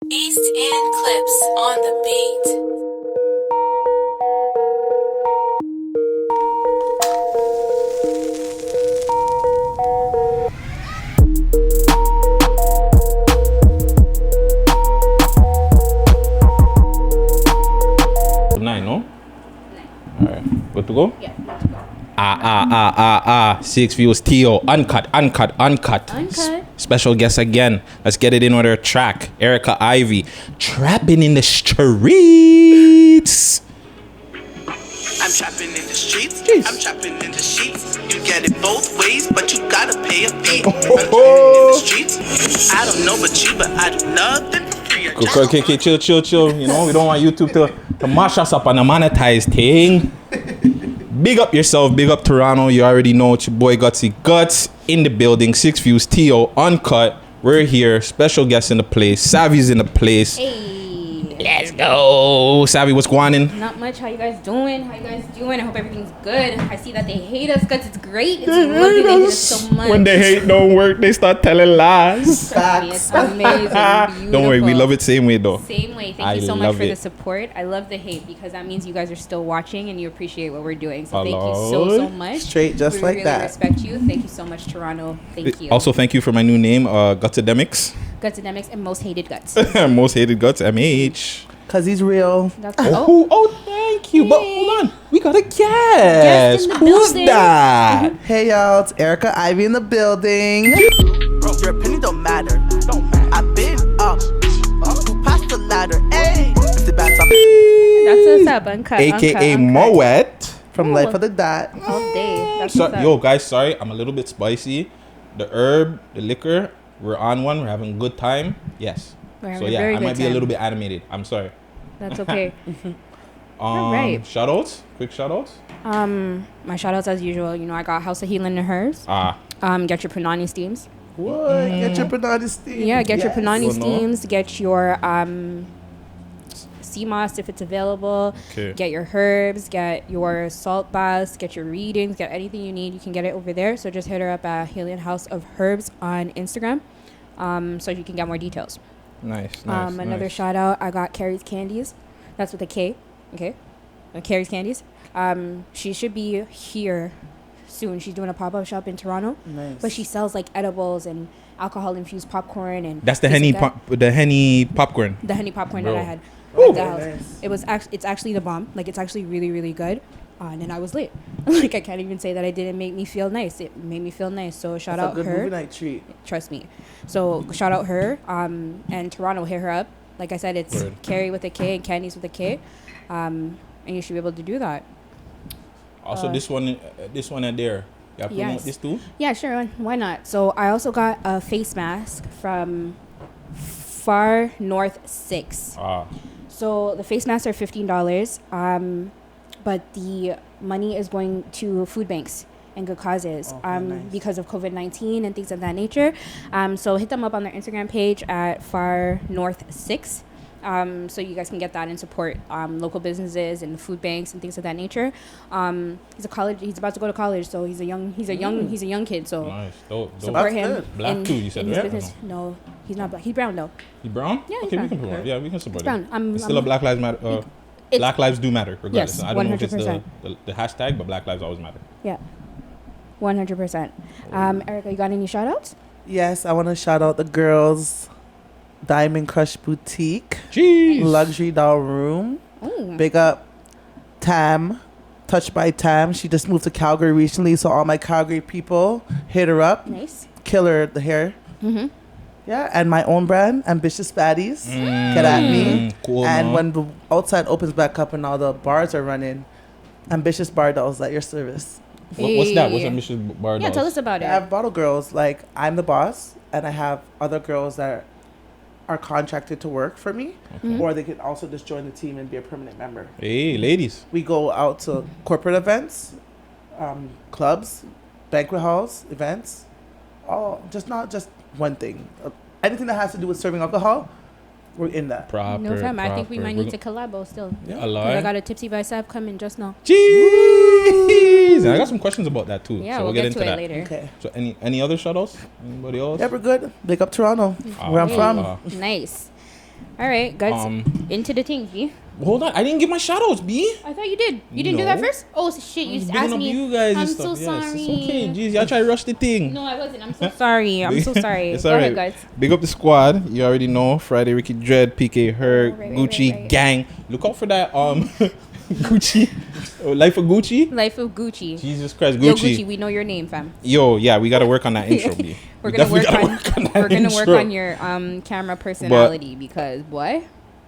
East End Clips on the beat. Nine, no? Alright, good to go? Yeah, let's go. Six views, Tio, uncut. Special guest again. Let's get it in with her track. Erica Ivy, trapping in the streets. I'm trapping in the streets. Jeez. I'm trapping in the sheets. You get it both ways, but you gotta pay a fee. Oh. I'm trapping in the streets. I don't know about you, but I do nothing for free. Okay, chill. You know, we don't want YouTube to mash us up on a monetized thing. Big up yourself, big up Toronto. You already know it's your boy Guttzy. Guttz in the building. 6 views, Tio, uncut. We're here. Special guest in the place. Savy's in the place. Hey. Let's go. Savy, what's going on? Not much. How you guys doing? I hope everything's good. I see that they hate us because it's great. It's lovely. They hate us so much. When they hate don't work, they start telling lies. Trust me, it's amazing. Beautiful. Don't worry, we love it same way though. Same way. Thank you so much for the support. I love the hate because that means you guys are still watching and you appreciate what we're doing. So thank you so much. Straight just we like really that. Respect you. Thank you so much, Toronto. Thank you. Also, thank you for my new name, Guttademics. Guttademics and most hated guts. Most hated Guts, MH. Cause he's real. That's Thank you. But hold on, we got a guest. Guest in the Who's building. that? Hey y'all, it's Erica Ivy in the building. Bro, your opinion don't matter. I've been up. Who passed the ladder? Hey, if the bad topic. That's what's up, Uncut. AKA Uncut. Moet. From Life of the Dot. All day. That's So, what's up. yo, guys, sorry, I'm a little bit spicy. The herb, the liquor, we're on one. We're having a good time. Yes. We're So having a yeah, very I good might be a time. little bit animated. I'm sorry. That's okay. All right. Shoutouts. Quick shoutouts. My shout outs as usual. You know, I got House of Healing and Hers. Get your Punani steams. What? Get your Panani steam. Yeah, get your Punani Well, no. steams. Get your sea moss if it's available. Okay. Get your herbs. Get your salt baths. Get your readings. Get anything you need. You can get it over there. So just hit her up at Healing House of Herbs on Instagram, so you can get more details. Nice. Another shout out. I got Carrie's Candies. That's with a K. Okay. Carrie's Candies. She should be here soon. She's doing a pop-up shop in Toronto. Nice. But she sells like edibles and alcohol infused popcorn and That's the things Henny, like that. the Henny popcorn. The Henny popcorn Bro. that I had Ooh, at the house. nice. It's actually the bomb. Like it's actually really, really good. And then I was lit. Like I can't even say that I didn't make me feel nice. It made me feel nice. So shout That's out a good her. movie night treat. Trust me. So shout out her. And Toronto, hit her up. Like I said, it's Word. Carrie with a K and Candies with a K. And you should be able to do that. Also, this one and there. Yeah, promote Yes. this too. Yeah, sure. Why not? So I also got a face mask from Far North 6. So the face masks are $15. But the money is going to food banks and good causes nice. because of COVID-19 and things of that nature. So hit them up on their Instagram page at Far North 6. So you guys can get that and support local businesses and food banks and things of that nature. He's about to go to college, so he's a young kid. So Nice. Dope. support That's him. good. Black in- too, you said, in his right? business. No, he's not black. He's brown though. You brown? Yeah, he's Okay, brown. we can promote. Yeah, we can support He's brown. it. It's still a Black Lives Matter. It's- Black Lives do matter, regardless. Yes, I don't know if it's 100%. the hashtag, but Black Lives always matter. Yeah, 100%. Erica, you got any shout outs? Yes, I want to shout out the girls' Diamond Crush Boutique, Jeez. Luxury Doll Room. Oh, Big up Tam, Touched by Tam. She just moved to Calgary recently, so all my Calgary people, hit her up. nice. Killer the hair. Mm-hmm. Yeah, and my own brand, Ambitious Baddies. Get at me. Cool. And no? when the outside opens back up and all the bars are running, Ambitious Bar Dolls at your service. What's that? What's Hey. Ambitious Bar Yeah, Dolls? tell us about I it. have bottle girls, like I'm the boss, and I have other girls that are contracted to work for me, Mhm. or they can also just join the team and be a permanent member. Hey, ladies. We go out to corporate events, clubs, banquet halls, events, all not just one thing. Anything that has to do with serving alcohol, we're in that. Proper. No fam, I think we proper. might We're need to collabo still. Yeah, a 'Cause lot. I got a Tipsy by Sav coming just now. Jeez. And I got some questions about that too. Yeah, so we'll get get into to it that. later. Okay. So any other shout outs? Anybody else? Yeah, we're good. Big up Toronto, where I'm Hey. from. Nice. All right, guys. Into the thing, B. Hold on, I didn't give my shout outs, B. I thought you did. You didn't do that No. first? Oh, shit. You just Bigging asked up me. you guys I'm and so stuff. Yes, sorry. it's okay. Jeez, y'all try to rush the thing. No, I wasn't. I'm so sorry. I'm so sorry. It's Go alright. ahead, guys. Big up the squad. You already know. Friday, Ricky Dred, PK, her, right, Gucci right. gang. Look out for that. Gucci. Life of Gucci. Life of Gucci. Jesus Christ, Yo, Gucci. Gucci, we know your name, fam. Yo, yeah, we gotta work on that intro, B. We're We gonna work definitely on. gotta on that We're gonna work intro. on your camera personality because boy.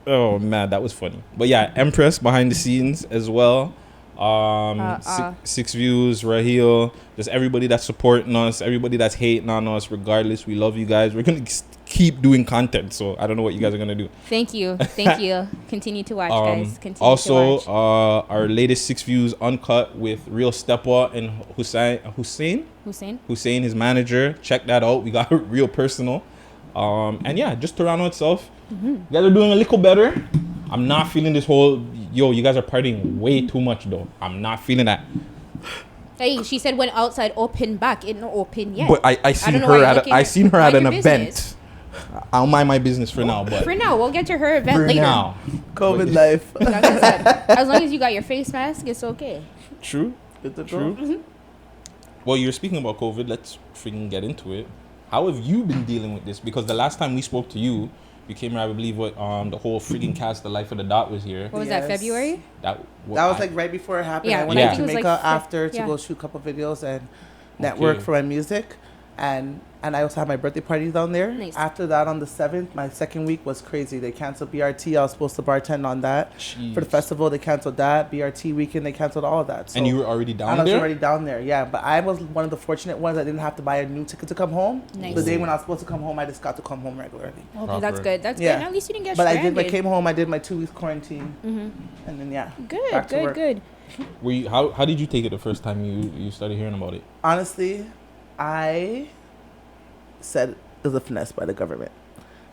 Oh man, that was funny. But yeah, Empress behind the scenes as well. Six Views, Raheel, just everybody that's supporting us, everybody that's hating on us. Regardless, we love you guys. We're gonna keep doing content. So I don't know what you guys are gonna do. Thank you. Continue to watch, guys. Continue Also, to watch. our latest 6 Views Uncut with Real Stepa and Hussein, his manager. Check that out. We got real personal. And yeah, just Toronto itself. You guys are doing a little better. I'm not feeling this whole, you guys are partying way too much though. I'm not feeling that. Hey, she said when outside open back, it no open yet. But I seen her at an event. I'll mind my business for now, but for now, we'll get to her event for later. now. COVID life. Like I said, as long as you got your face mask, it's okay. True. Good to True. go. Well, you're speaking about COVID. Let's freaking get into it. How have you been dealing with this? Because the last time we spoke to you, you came here, I believe, what the whole freaking cast, The Life of the Dot, was here. What was Yes. that, February? That was like right before it happened. Yeah, I went yeah. to I think it was Jamaica like after to yeah. go shoot a couple videos and network for my music. And I also had my birthday party down there. Nice. After that, on the 7th, my second week was crazy. They canceled BRT. I was supposed to bartend on that. Jeez. For the festival, they canceled that. BRT weekend, they canceled all of that. So And you were already down I was there? already down there, yeah. But I was one of the fortunate ones that didn't have to buy a new ticket to come home. Nice. The day when I was supposed to come home, I just got to come home regularly. Okay, that's Proper. good. That's Yeah. good. At least you didn't get But stranded. I came home, I did my 2 weeks quarantine. And then, yeah. back to work. Good. Were you, how did you take it the first time you started hearing about it? Honestly, I said it was a finesse by the government.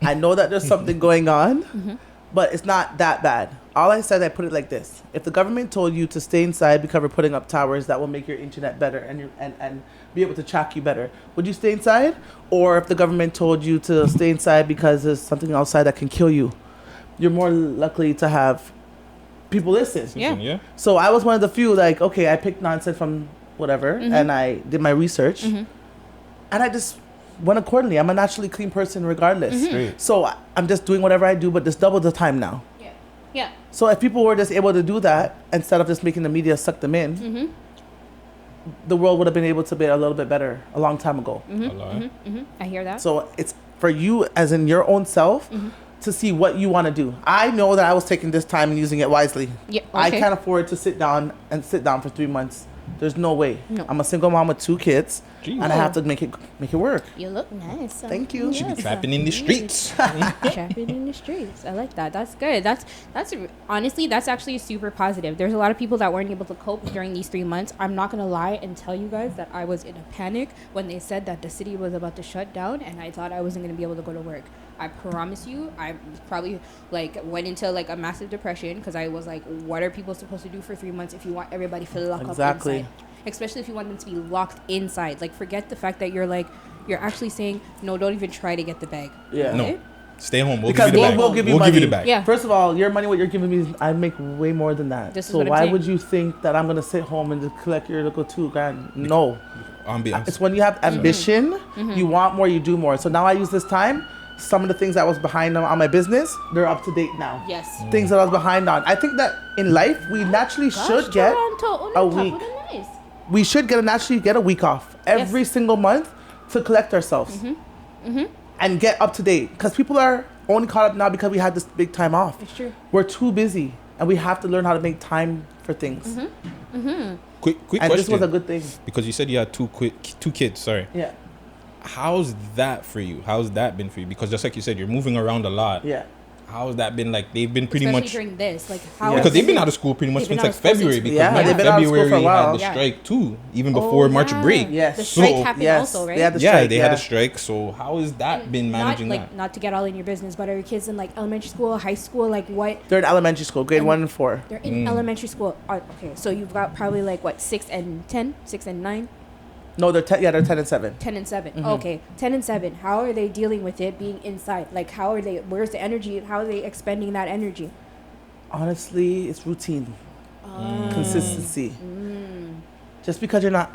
I know that there's something going on, but it's not that bad. All I said, I put it like this. If the government told you to stay inside because we're putting up towers that will make your internet better and be able to track you better, would you stay inside? Or if the government told you to stay inside because there's something outside that can kill you, you're more likely to have people listen. Yeah. So I was one of the few, like, okay, I picked nonsense from whatever, and I did my research, and I just went accordingly. I'm a naturally clean person regardless. Straight. So I'm just doing whatever I do, but just double the time now. Yeah. So if people were just able to do that, instead of just making the media suck them in, the world would have been able to be a little bit better a long time ago. I hear that. So it's for you, as in your own self, to see what you want to do. I know that I was taking this time and using it wisely. Yeah, I okay. can't afford to sit down for 3 months. There's no way. No. I'm a single mom with 2 kids, Jeez. and I have to make it work. You look nice. Thank you. Should be trapping in the streets. Trapping in the streets. I like that. That's good. That's honestly, that's actually super positive. There's a lot of people that weren't able to cope during these 3 months. I'm not gonna lie and tell you guys that I was in a panic when they said that the city was about to shut down, and I thought I wasn't gonna be able to go to work. I promise you, I probably went into a massive depression because I was like, what are people supposed to do for 3 months if you want everybody to lock up inside? Especially if you want them to be locked inside. Like, forget the fact that you're actually saying, no, don't even try to get the bag. Yeah. No. Stay home. We'll Because give you the bag. we'll give you We'll money. give you the bag. Yeah. First of all, your money, what you're giving me, I make way more than that. This is so what I'm why saying. would you think that I'm gonna sit home and just collect your little $2,000? No. Ambiance. It's when you have ambition, you want more, you do more. So now I use this time. Some of the things I was behind on my business, they're up to date now. Yes. Things that I was behind on. I think that in life, we naturally should get a week. We should naturally get a week off every single month to collect ourselves and get up to date. Because people are only caught up now because we had this big time off. It's true. We're too busy, and we have to learn how to make time for things. Quick And question. this was a good thing. Because you said you had two kids. Sorry. Yeah. How's that for you? How's that been for you? Because just like you said, you're moving around a lot. Yeah. How's that been? Like, they've been pretty Especially much during this, how because they've been out of school pretty much They've been since out like of school February. since- Because Yeah, remember they've been out of school for a February while. had the Yeah. strike too, even before March break. Yes. The So- strike happened Yes. also, right? They had the Yeah, strike, they had a strike. So how has that been managing that? Not to get all in your business, but are your kids in elementary school, high school, what? They're in elementary school, grade 1 and 4. They're in elementary school. Okay, so you've got probably 6 and 10, 6 and 9. No, they're 10 and 7. 10 and 7. Mhm. Okay, 10 and 7. How are they dealing with it being inside? Like, how are they? Where's the energy? How are they expending that energy? Honestly, it's routine, consistency. Just because you're not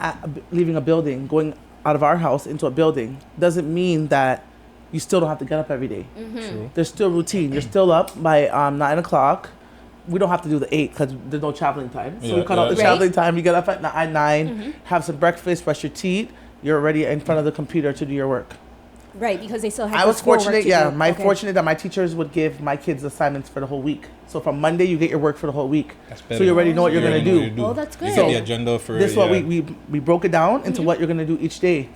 leaving a building, going out of our house into a building, doesn't mean that you still don't have to get up every day. True. There's still routine. You're still up by 9 o'clock. We don't have to do the 8 because there's no traveling time. So Yeah, we cut out the Right. traveling time. You get up at 9, have some breakfast, brush your teeth. You're already in front of the computer to do your work. Right, because they still have. I the was schoolwork fortunate, to yeah. do. My Okay. fortunate that my teachers would give my kids assignments for the whole week. So from Monday, you get your work for the whole week. That's So better. you already know what you're You gonna already know do. what Oh, that's You good. set the So agenda for This is what yeah. we broke it down into what you're gonna do each day.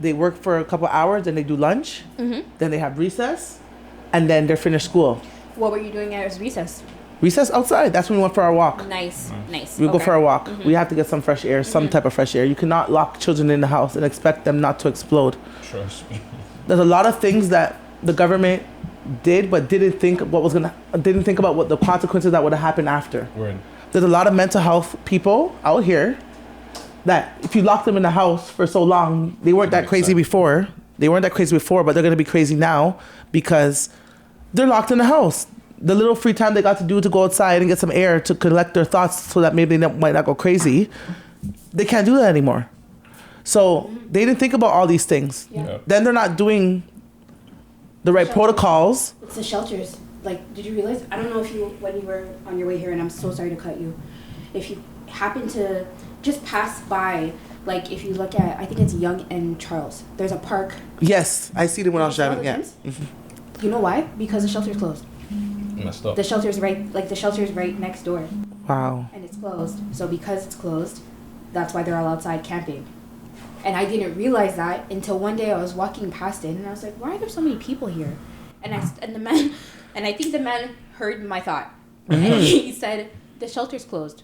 They work for a couple hours, then they do lunch, then they have recess, and then they're finished school. What were you doing at recess? Recess outside. That's when we went for our walk. Nice. We go Okay. for a walk. We have to get some fresh air, some type of fresh air. You cannot lock children in the house and expect them not to explode. Trust me. There's a lot of things that the government did, but didn't think about what the consequences that would have happened after. Word. There's a lot of mental health people out here that if you lock them in the house for so long, they weren't that Makes crazy sense. before. They weren't that crazy before, but they're gonna be crazy now because they're locked in the house. The little free time they got to do to go outside and get some air to collect their thoughts so that maybe they might not go crazy, they can't do that anymore. So they didn't think about all these things. Yeah. Then they're not doing the right protocols. It's the shelters. Like, did you realize? I don't know if you, when you were on your way here, and I'm so sorry to cut you. If you happen to just pass by, like, if you look at, I think it's Young and Charles. There's a park. Yes, I see them when I was driving. Yeah. You know why? Because the shelter's closed. Messed up. The shelter's right next door, Wow. and it's closed. So because it's closed, that's why they're all outside camping. And I didn't realize that until one day I was walking past it, and I was like, "Why are there so many people here?" And I think the man heard my thought, and he said, "The shelter's closed."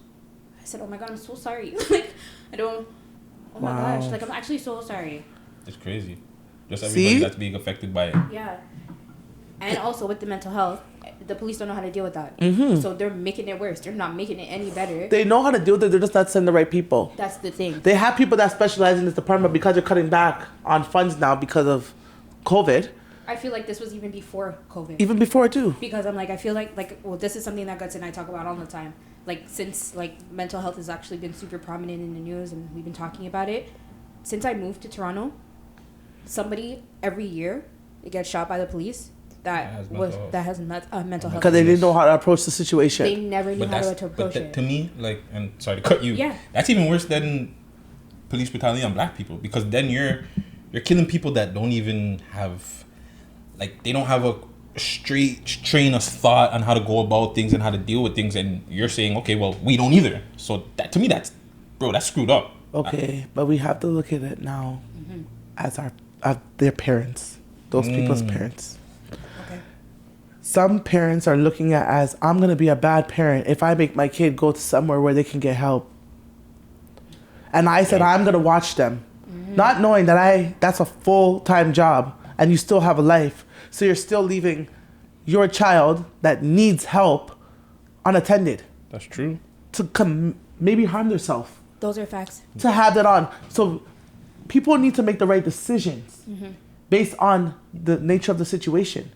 I said, "Oh my God, I'm so sorry." Like, I don't. Oh my Wow. gosh, like I'm actually so sorry. It's crazy. Just everybody See? that's being affected by it. Yeah. And also with the mental health, the police don't know how to deal with that. So they're making it worse. They're not making it any better. They know how to deal with it. They're just not sending the right people. That's the thing. They have people that specialize in this department because they're cutting back on funds now because of COVID. I feel like this was even before COVID. Even before too. Because I'm like, I feel like well, this is something that Guttz and I talk about all the time. Like, since like mental health has actually been super prominent in the news and we've been talking about it. Since I moved to Toronto, somebody every year gets shot by the police that has mental health. Because they didn't know how to approach the situation. They never knew But how that's to approach but it. to me, like, and sorry to cut you. Yeah. That's even worse than police brutality on black people, because then you're killing people that don't even have, like, they don't have a straight train of thought on how to go about things and how to deal with things, and you're saying, okay, well, we don't either. So that, to me, that's screwed up. Okay, but we have to look at it now as their parents, those people's parents. Okay. Some parents are looking at as, I'm gonna be a bad parent if I make my kid go to somewhere where they can get help. And I said, I'm gonna watch them, not knowing that that's a full-time job and you still have a life. So you're still leaving your child that needs help unattended That's true. to maybe harm themselves. Those are facts. To have that on. So people need to make the right decisions based on the nature of the situation.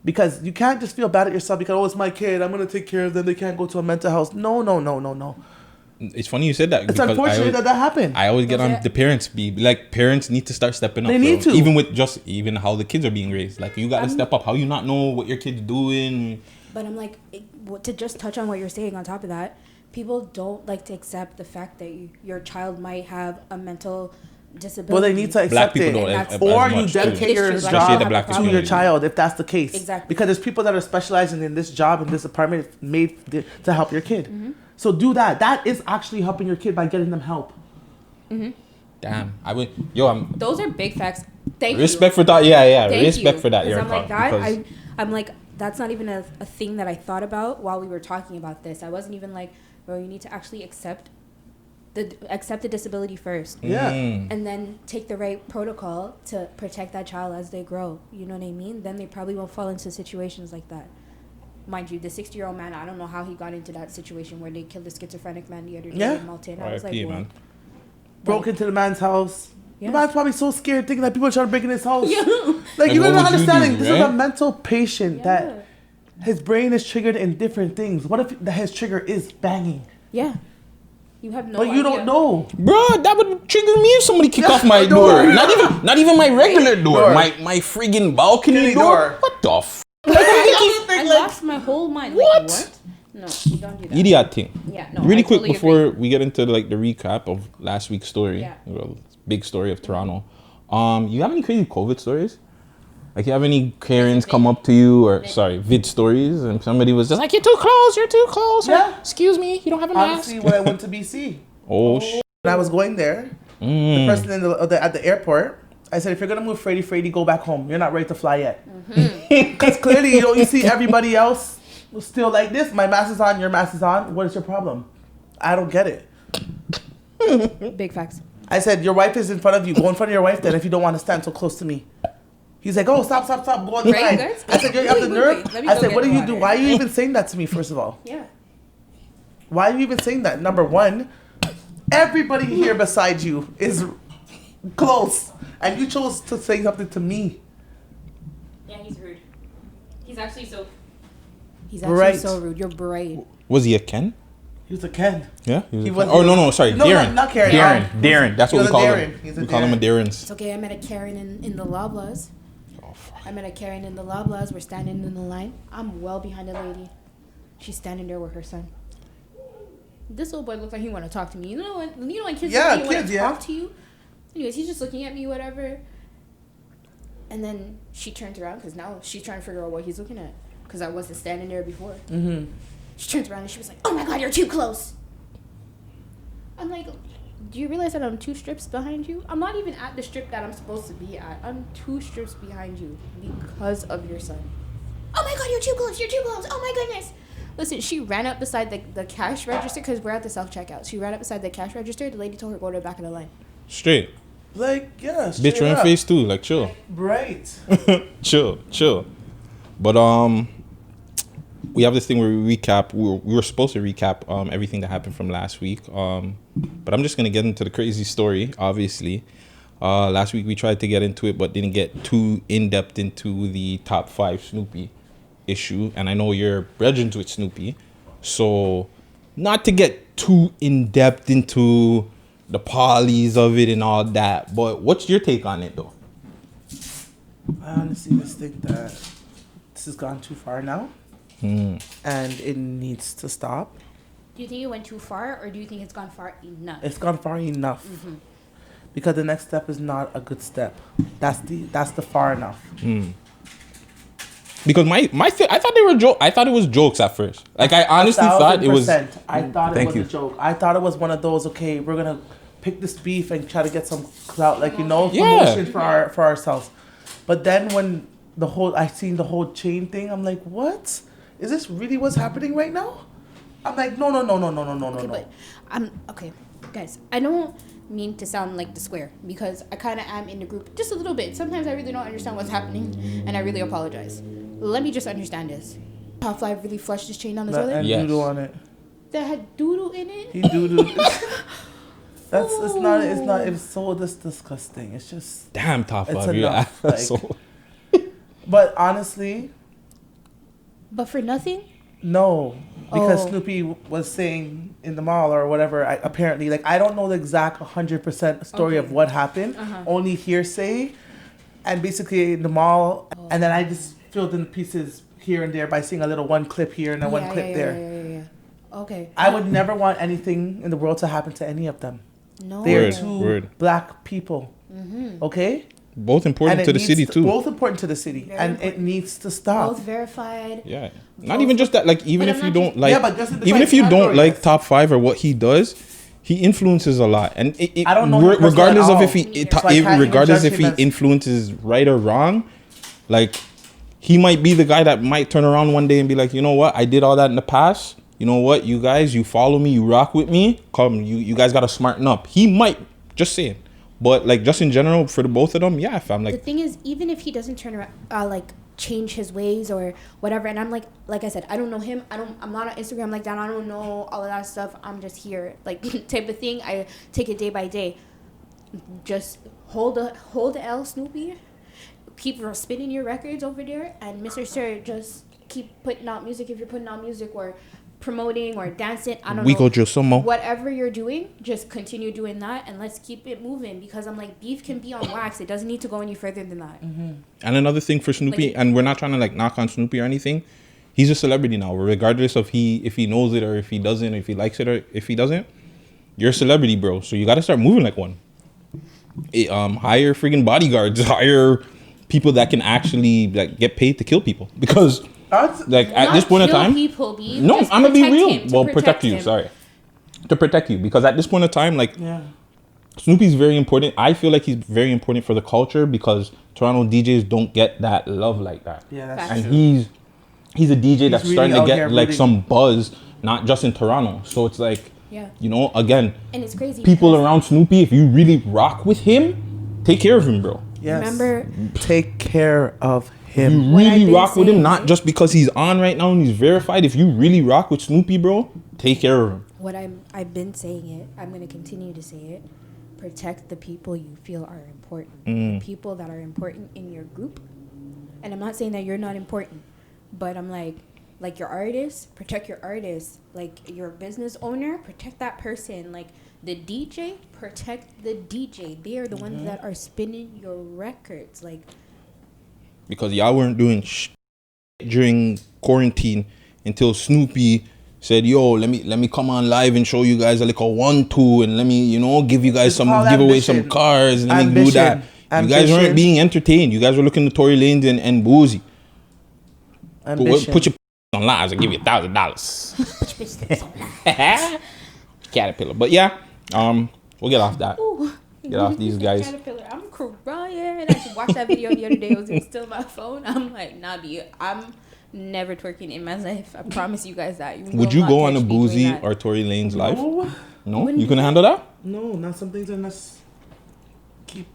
Because you can't just feel bad at yourself because, oh, it's my kid, I'm going to take care of them, they can't go to a mental health. No. It's funny you said that. It's because unfortunate that happened. I always get That's on it. the parents. Parents need to start stepping up. They need bro. to. Even with even how the kids are being raised. Like, you got to step up. How you not know what your kid's doing? But I'm like, to just touch on what you're saying on top of that, people don't like to accept the fact that your child might have a mental disability. Well, they need to Black accept people it. don't. That's- as Or you much, too. dedicate your Especially job the black to your community. child if that's the case. Exactly. Because there's people that are specializing in this job, in this department, made to help your kid. So do that. That is actually helping your kid by getting them help. Damn. I would. Yo, I'm Those are big facts. Thank you. respect for that. Yeah. Thank Respect you. for that. 'Cause You're I'm like because that. I'm like, that's not even a thing that I thought about while we were talking about this. I wasn't even like, bro, you need to actually accept the disability first. Yeah. And then take the right protocol to protect that child as they grow. You know what I mean? Then they probably won't fall into situations like that. Mind you, the 60-year-old man, I don't know how he got into that situation where they killed the schizophrenic man the other day Yeah. in Malton. I was like, R.I.P., well, man. broke into the man's house. Yeah. The man's probably so scared, thinking that people are trying to break in his house. Yeah. Like, you're what not would you understanding. do, This is right? a mental patient Yeah. that his brain is triggered in different things. What if his trigger is banging? Yeah. You have no But you don't idea. know. Bro, that would trigger me if somebody kick off my Door. door. Not even my regular door. Door. My friggin' balcony door. Door. What the f? I lost my whole mind. What? Like, what? No, you don't do that. Idiot thing. Yeah, no. Really I quick totally before agree. we get into like the recap of last week's story. Yeah. Well, big story of Toronto. You have any crazy COVID stories? Like, you have any Karens come up to you, or vid stories, and somebody was just like, "You're too close. You're too close." Or, Yeah. Excuse me, you don't have a mask. Honestly, when I went to BC, Oh, when I was going there, the person at the airport, I said, if you're gonna move Frady, go back home. You're not ready to fly yet. Because clearly, you see everybody else still like this. My mask is on, your mask is on. What is your problem? I don't get it. Big facts. I said, your wife is in front of you. Go in front of your wife then if you don't want to stand so close to me. He's like, oh, stop. Go Right, inside. guys? I said, you have the Wait, nerve? let me I go said, get what do you water. do? Why are you even saying that to me, first of all? Yeah. Why are you even saying that? Number one, everybody here beside you is close. And you chose to say something to me. Yeah, he's rude. He's actually so. He's Bright. so rude. You're bright. was he a Ken? He was a Ken. Yeah. He a was- Ken? Oh no, sorry, No, Darren. not Karen. Darren. That's He what was we a call Darren. him. He's a We call him a Darren. Darren's. It's okay. I met a Karen in the Loblaws. Oh, fuck. I met a Karen in the Loblaws. We're standing in the line. I'm well behind the lady. She's standing there with her son. This little boy looks like he want to talk to me. You know when kids Yeah, look like kids, want to yeah. talk to you. Anyways, he's just looking at me, whatever. And then she turns around because now she's trying to figure out what he's looking at because I wasn't standing there before. Mm-hmm. She turns around and she was like, "Oh my God, you're too close." I'm like, "Do you realize that I'm 2 strips behind you? I'm not even at the strip that I'm supposed to be at. I'm 2 strips behind you because of your son." "Oh my God, you're too close. You're too close. Oh my goodness." Listen, she ran up beside the cash register because we're at the self-checkout. She ran up beside the cash register. The lady told her to go to the back of the line. Straight. Like, yeah, Bitch straight ran up. face too. Like, chill. Right. chill. But we have this thing where we recap. We were supposed to recap everything that happened from last week. But I'm just gonna get into the crazy story. Obviously, last week we tried to get into it, but didn't get too in depth into the top 5 Snoopy issue. And I know you're brethren with Snoopy, so not to get too in depth into the polys of it and all that. But what's your take on it, though? I honestly just think that this has gone too far now. And it needs to stop. Do you think it went too far, or do you think it's gone far enough? It's gone far enough. Because the next step is not a good step. That's the far enough. Because my I thought they were I thought it was jokes at first. Like, I honestly thought it was. 1000%. I thought it Thank was you. a joke. I thought it was one of those. Okay, we're gonna pick this beef and try to get some clout, like, Yeah. promotion for ourselves. But then when I seen the whole chain thing, I'm like, what? Is this really what's happening right now? I'm like, no. Okay, but okay, guys. I don't mean to sound like the square because I kind of am in the group just a little bit. Sometimes I really don't understand what's happening, and I really apologize. Let me just understand this. Top 5 really flushed his chain down the toilet. And Yes. doodle on it. That had doodle in it. He doodled. It's so disgusting. It's just. Damn, top It's 5. You're enough, like- asshole. But honestly, But for nothing. no, because Oh. Snoopy was saying in the mall or whatever. Apparently, like, I don't know the exact 100% story of what happened. Only hearsay, and basically in the mall, and then I just filled in pieces here and there by seeing a little one clip here and a one clip there. Yeah. Okay. I would never want anything in the world to happen to any of them. No. They are Word, two word. black people. Okay. Both important it to the needs city too. Both important to the city, Very and important. it needs to stop. Both verified. Yeah. Not even just that. Like, even But if I'm you not don't just- like, Yeah, but just in the even if you don't category, like yes. top 5 or what he does, he influences a lot. And I don't know him personally regardless at of if all. he, Me it, neither. So I can't even regardless judge if him he as- influences right or wrong, like, he might be the guy that might turn around one day and be like, you know what, I did all that in the past. You know what, you guys, you follow me, you rock with me. Come, you guys gotta smarten up. He might, just saying. But like, just in general, for the both of them, yeah, fam. The Like, thing is, even if he doesn't turn around, like change his ways or whatever, and I'm like I said, I don't know him. I'm not on Instagram like that. I don't know all of that stuff. I'm just here, like type of thing. I take it day by day. just hold the L, Snoopy. Keep spinning your records over there, and Mr. Sir, just keep putting out music. If you're putting out music or promoting or dancing, I don't know. We go drill some more. Whatever you're doing, just continue doing that, and let's keep it moving. Because I'm like, beef can be on wax. It doesn't need to go any further than that. Mm-hmm. And another thing for Snoopy, and we're not trying to like knock on Snoopy or anything. He's a celebrity now, regardless of if he knows it or if he doesn't, if he likes it or if he doesn't. You're a celebrity, bro. So you got to start moving like one. Hire friggin' bodyguards. Hire people that can actually like get paid to kill people. Because like at this point in time, no, I'm gonna be real. Well, protect you. Sorry, to protect you, because at this point in time, like Snoopy's very important. I feel like he's very important for the culture because Toronto DJs don't get that love like that. Yeah, that's and true. He's a DJ that's really starting to out get here like rooting. some buzz, not just in Toronto. So it's like, you know, again, and it's crazy. People around Snoopy, if you really rock with him, take care of him, bro. Yes. Remember, take care of You him. really rock with him, not just because he's on right now and he's verified. If you really rock with Snoopy, bro, take care of him. what I've been saying it. I'm gonna continue to say it. Protect the people you feel are important. The people that are important in your group. And I'm not saying that you're not important, but I'm like your artist, protect your artist. Like your business owner, protect that person. Like the DJ, protect the DJ. They are the ones that are spinning your records. Like, because y'all weren't doing during quarantine until Snoopy said, "Yo, let me come on live and show you guys a little 1-2, and let me, you know, give you guys give away some cars, and let me do that." You guys weren't being entertained. You guys were looking to Tory Lanez and Boozy. Put your on lives and give you $1,000. Caterpillar, but yeah, we'll get off that. ooh, Get off these guys. Caterpillar. I'm crying. I just watched that video the other day. It was still on my phone. I'm like, nah, I'm never twerking in my life. I promise you guys that. Would you go on a Boozy or Tory Lanez live? No, you couldn't handle that. No, not some things unless keep.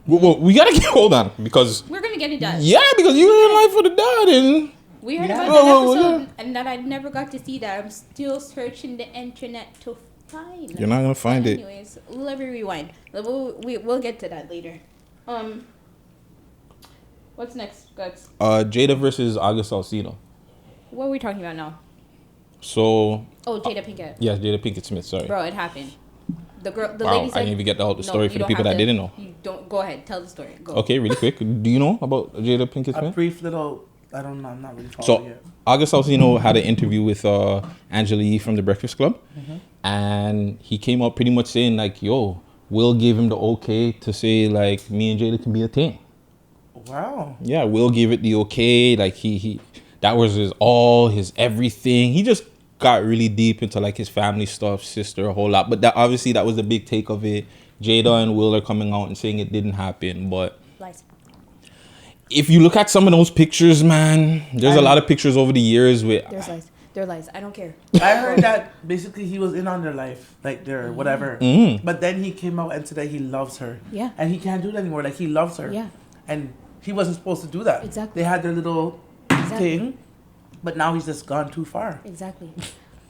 Well, we gotta hold on because we're gonna get it done. Yeah, because you were in life for the dad, and we heard about that episode, and that I never got to see that. I'm still searching the internet to find. You're not gonna find it. Anyways, let me rewind. We'll get to that later. What's next, Guttz? Jada versus August Alsina. What are we talking about now? So. Oh, Jada Pinkett. Yes, Jada Pinkett Smith. Sorry. Bro, it happened. The Wow, lady said, I didn't even get the story for the people that didn't know. You don't go ahead. Tell the story. Go. Okay, really quick. Do you know about Jada Pinkett Smith? A brief little. I don't know. I'm not really following So yet. August Alsina had an interview with Angela Yee from The Breakfast Club, and he came out pretty much saying like, "Yo, Will gave him the okay to say like me and Jada can be a thing." Wow. Yeah, Will gave it the okay. Like he that was his everything. He just got really deep into like his family stuff, sister, a whole lot. But that obviously that was the big take of it. Jada and Will are coming out and saying it didn't happen. But Lies. if you look at some of those pictures, man, there's a lot of pictures over the years with. There's lies. They're lies. I don't care. I heard that basically he was in on their life, like their whatever. But then he came out and said that he loves her. Yeah. And he can't do that anymore. Like he loves her. Yeah. And he wasn't supposed to do that. Exactly. They had their little thing, but now he's just gone too far. Exactly.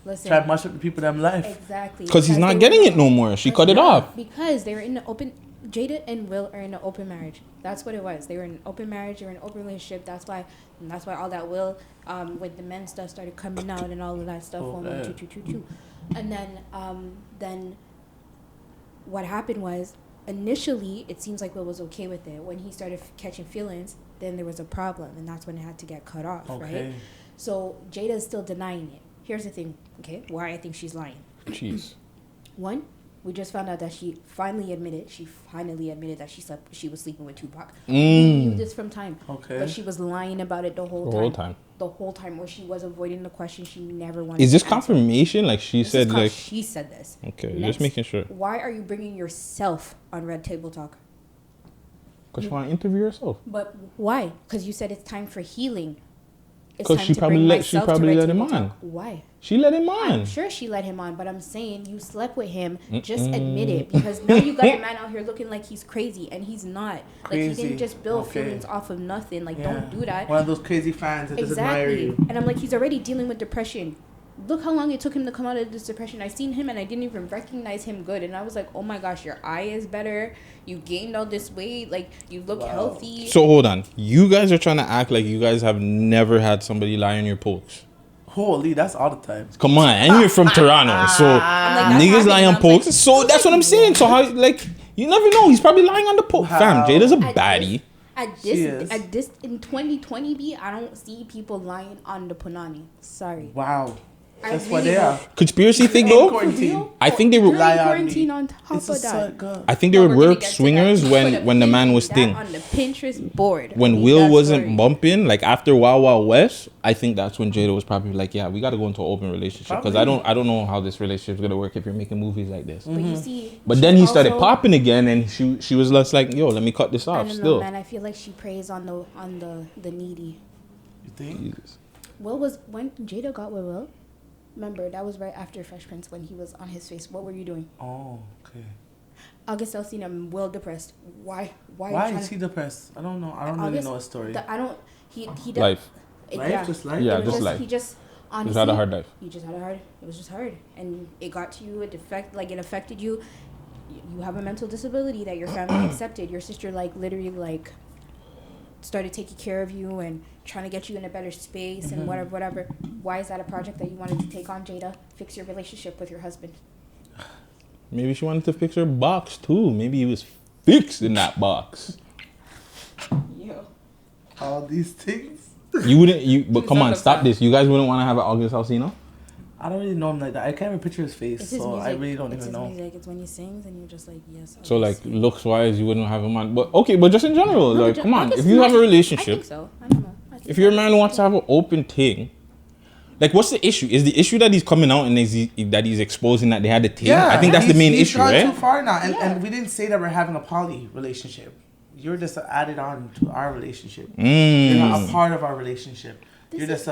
Listen. Try to mush up the people in life. Exactly. Because he's not they getting were- it no more. She cut it off. Because they were in an open. Jada and Will are in an open marriage. That's what it was. They were in an open marriage. They were in an open relationship. That's why all that Will, with the men stuff started coming out and all of that stuff. And then what happened was initially it seems like Will was okay with it. When he started catching feelings, then there was a problem, and that's when it had to get cut off. Okay. Right. So Jada is still denying it. Here's the thing. Okay, why I think she's lying. Jeez. One, we just found out that she finally admitted that she was sleeping with Tupac. We knew this from time. Okay. But she was lying about it the whole time. The whole time, where she was avoiding the question she never wanted. Is this to answer. confirmation? Like she said, like she said this. okay, Next, just making sure. Why are you bringing yourself on Red Table Talk? Because you want to interview yourself. But why? Because you said it's time for healing. It's 'Cause time she to probably bring let- she myself to probably Red let him Table on. Talk. Why? She let him on. I'm sure she let him on, but I'm saying you slept with him. Just admit it, because now you got a man out here looking like he's crazy, and he's not. Crazy. Like he didn't just build Okay. feelings off of nothing. Like Yeah. don't do that. One of those crazy fans that just admire Exactly. you. And I'm like, he's already dealing with depression. look how long it took him to come out of this depression. I seen him and I didn't even recognize him good. And I was like, oh my gosh, your eye is better. You gained all this weight. Like, you look healthy. So hold on. You guys are trying to act like you guys have never had somebody lie on your pokes. Holy, that's all the time. Come on, and you're from Toronto, so niggas lie on pokes. So that's what I'm saying. So how, like, you never know. He's probably lying on the poke. Fam, Jada's a baddie. At this in 2020, I don't see people lying on the punani. Sorry. Wow. That's what they are. Conspiracy thing though. Quarantine. I think they were quarantine on top It's of so that. good. I think they were work swingers when the man was thing. On the Pinterest board. When Will wasn't bumping, like after Wild Wild West, I think that's when Jada was probably like, yeah, we got to go into an open relationship because I don't know how this relationship's gonna work if you're making movies like this. But you see, But then he started popping again, and she was just like, yo, let me cut this off. I don't Still, know, man. I feel like she preys on the needy. You think? Jesus. Will was when Jada got with Will. Remember, that was right after Fresh Prince when he was on his face. What were you doing? Oh, okay. August Alsina and Will depressed. Why is he depressed? I don't know. I don't really know his story. He Life. Just life? Yeah, just life. He just honestly. Just had a hard life. He just had a hard. It was just hard, and it got to you. It affected you. You have a mental disability that your family accepted. Your sister literally started taking care of you and trying to get you in a better space and whatever. Why is that a project that you wanted to take on, Jada? Fix your relationship with your husband. Maybe she wanted to fix her box too. Maybe he was fixed in that box. Yo. All these things? But come on, stop this. You guys wouldn't want to have an August Alsina? I don't really know him like that. I can't even picture his face, It's his so music. I really don't even know. Music. It's when he sings and you're just like, yes. So like looks wise, you wouldn't have a man. But okay, but just in general, No, like but come on. August If you have a might- I relationship, think so. I don't know. if your man wants to have an open thing, like what's the issue? Is the issue that he's coming out and that he's exposing that they had a thing? I think that's the main issue, he's right? gone too far now, and we didn't say that we're having a poly relationship. You're just added on to our relationship. You're not a part of our relationship. You're just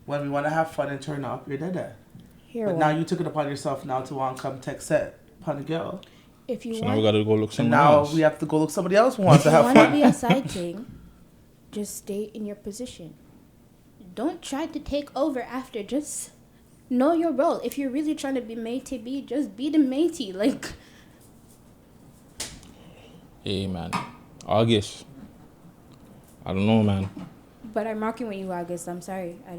when we want to have fun and turn up, you're dead. But now you took it upon yourself now to want to come text set upon a girl. If you So want, now we gotta go look And somewhere now else. we have to go look somebody else who wants to if you have want to fun. be a side thing, just stay in your position. Don't try to take over after. Just know your role. If you're really trying to be matey, just be the matey. Like, Hey man, August. I don't know, man. but I'm rocking with you, August. I'm sorry. I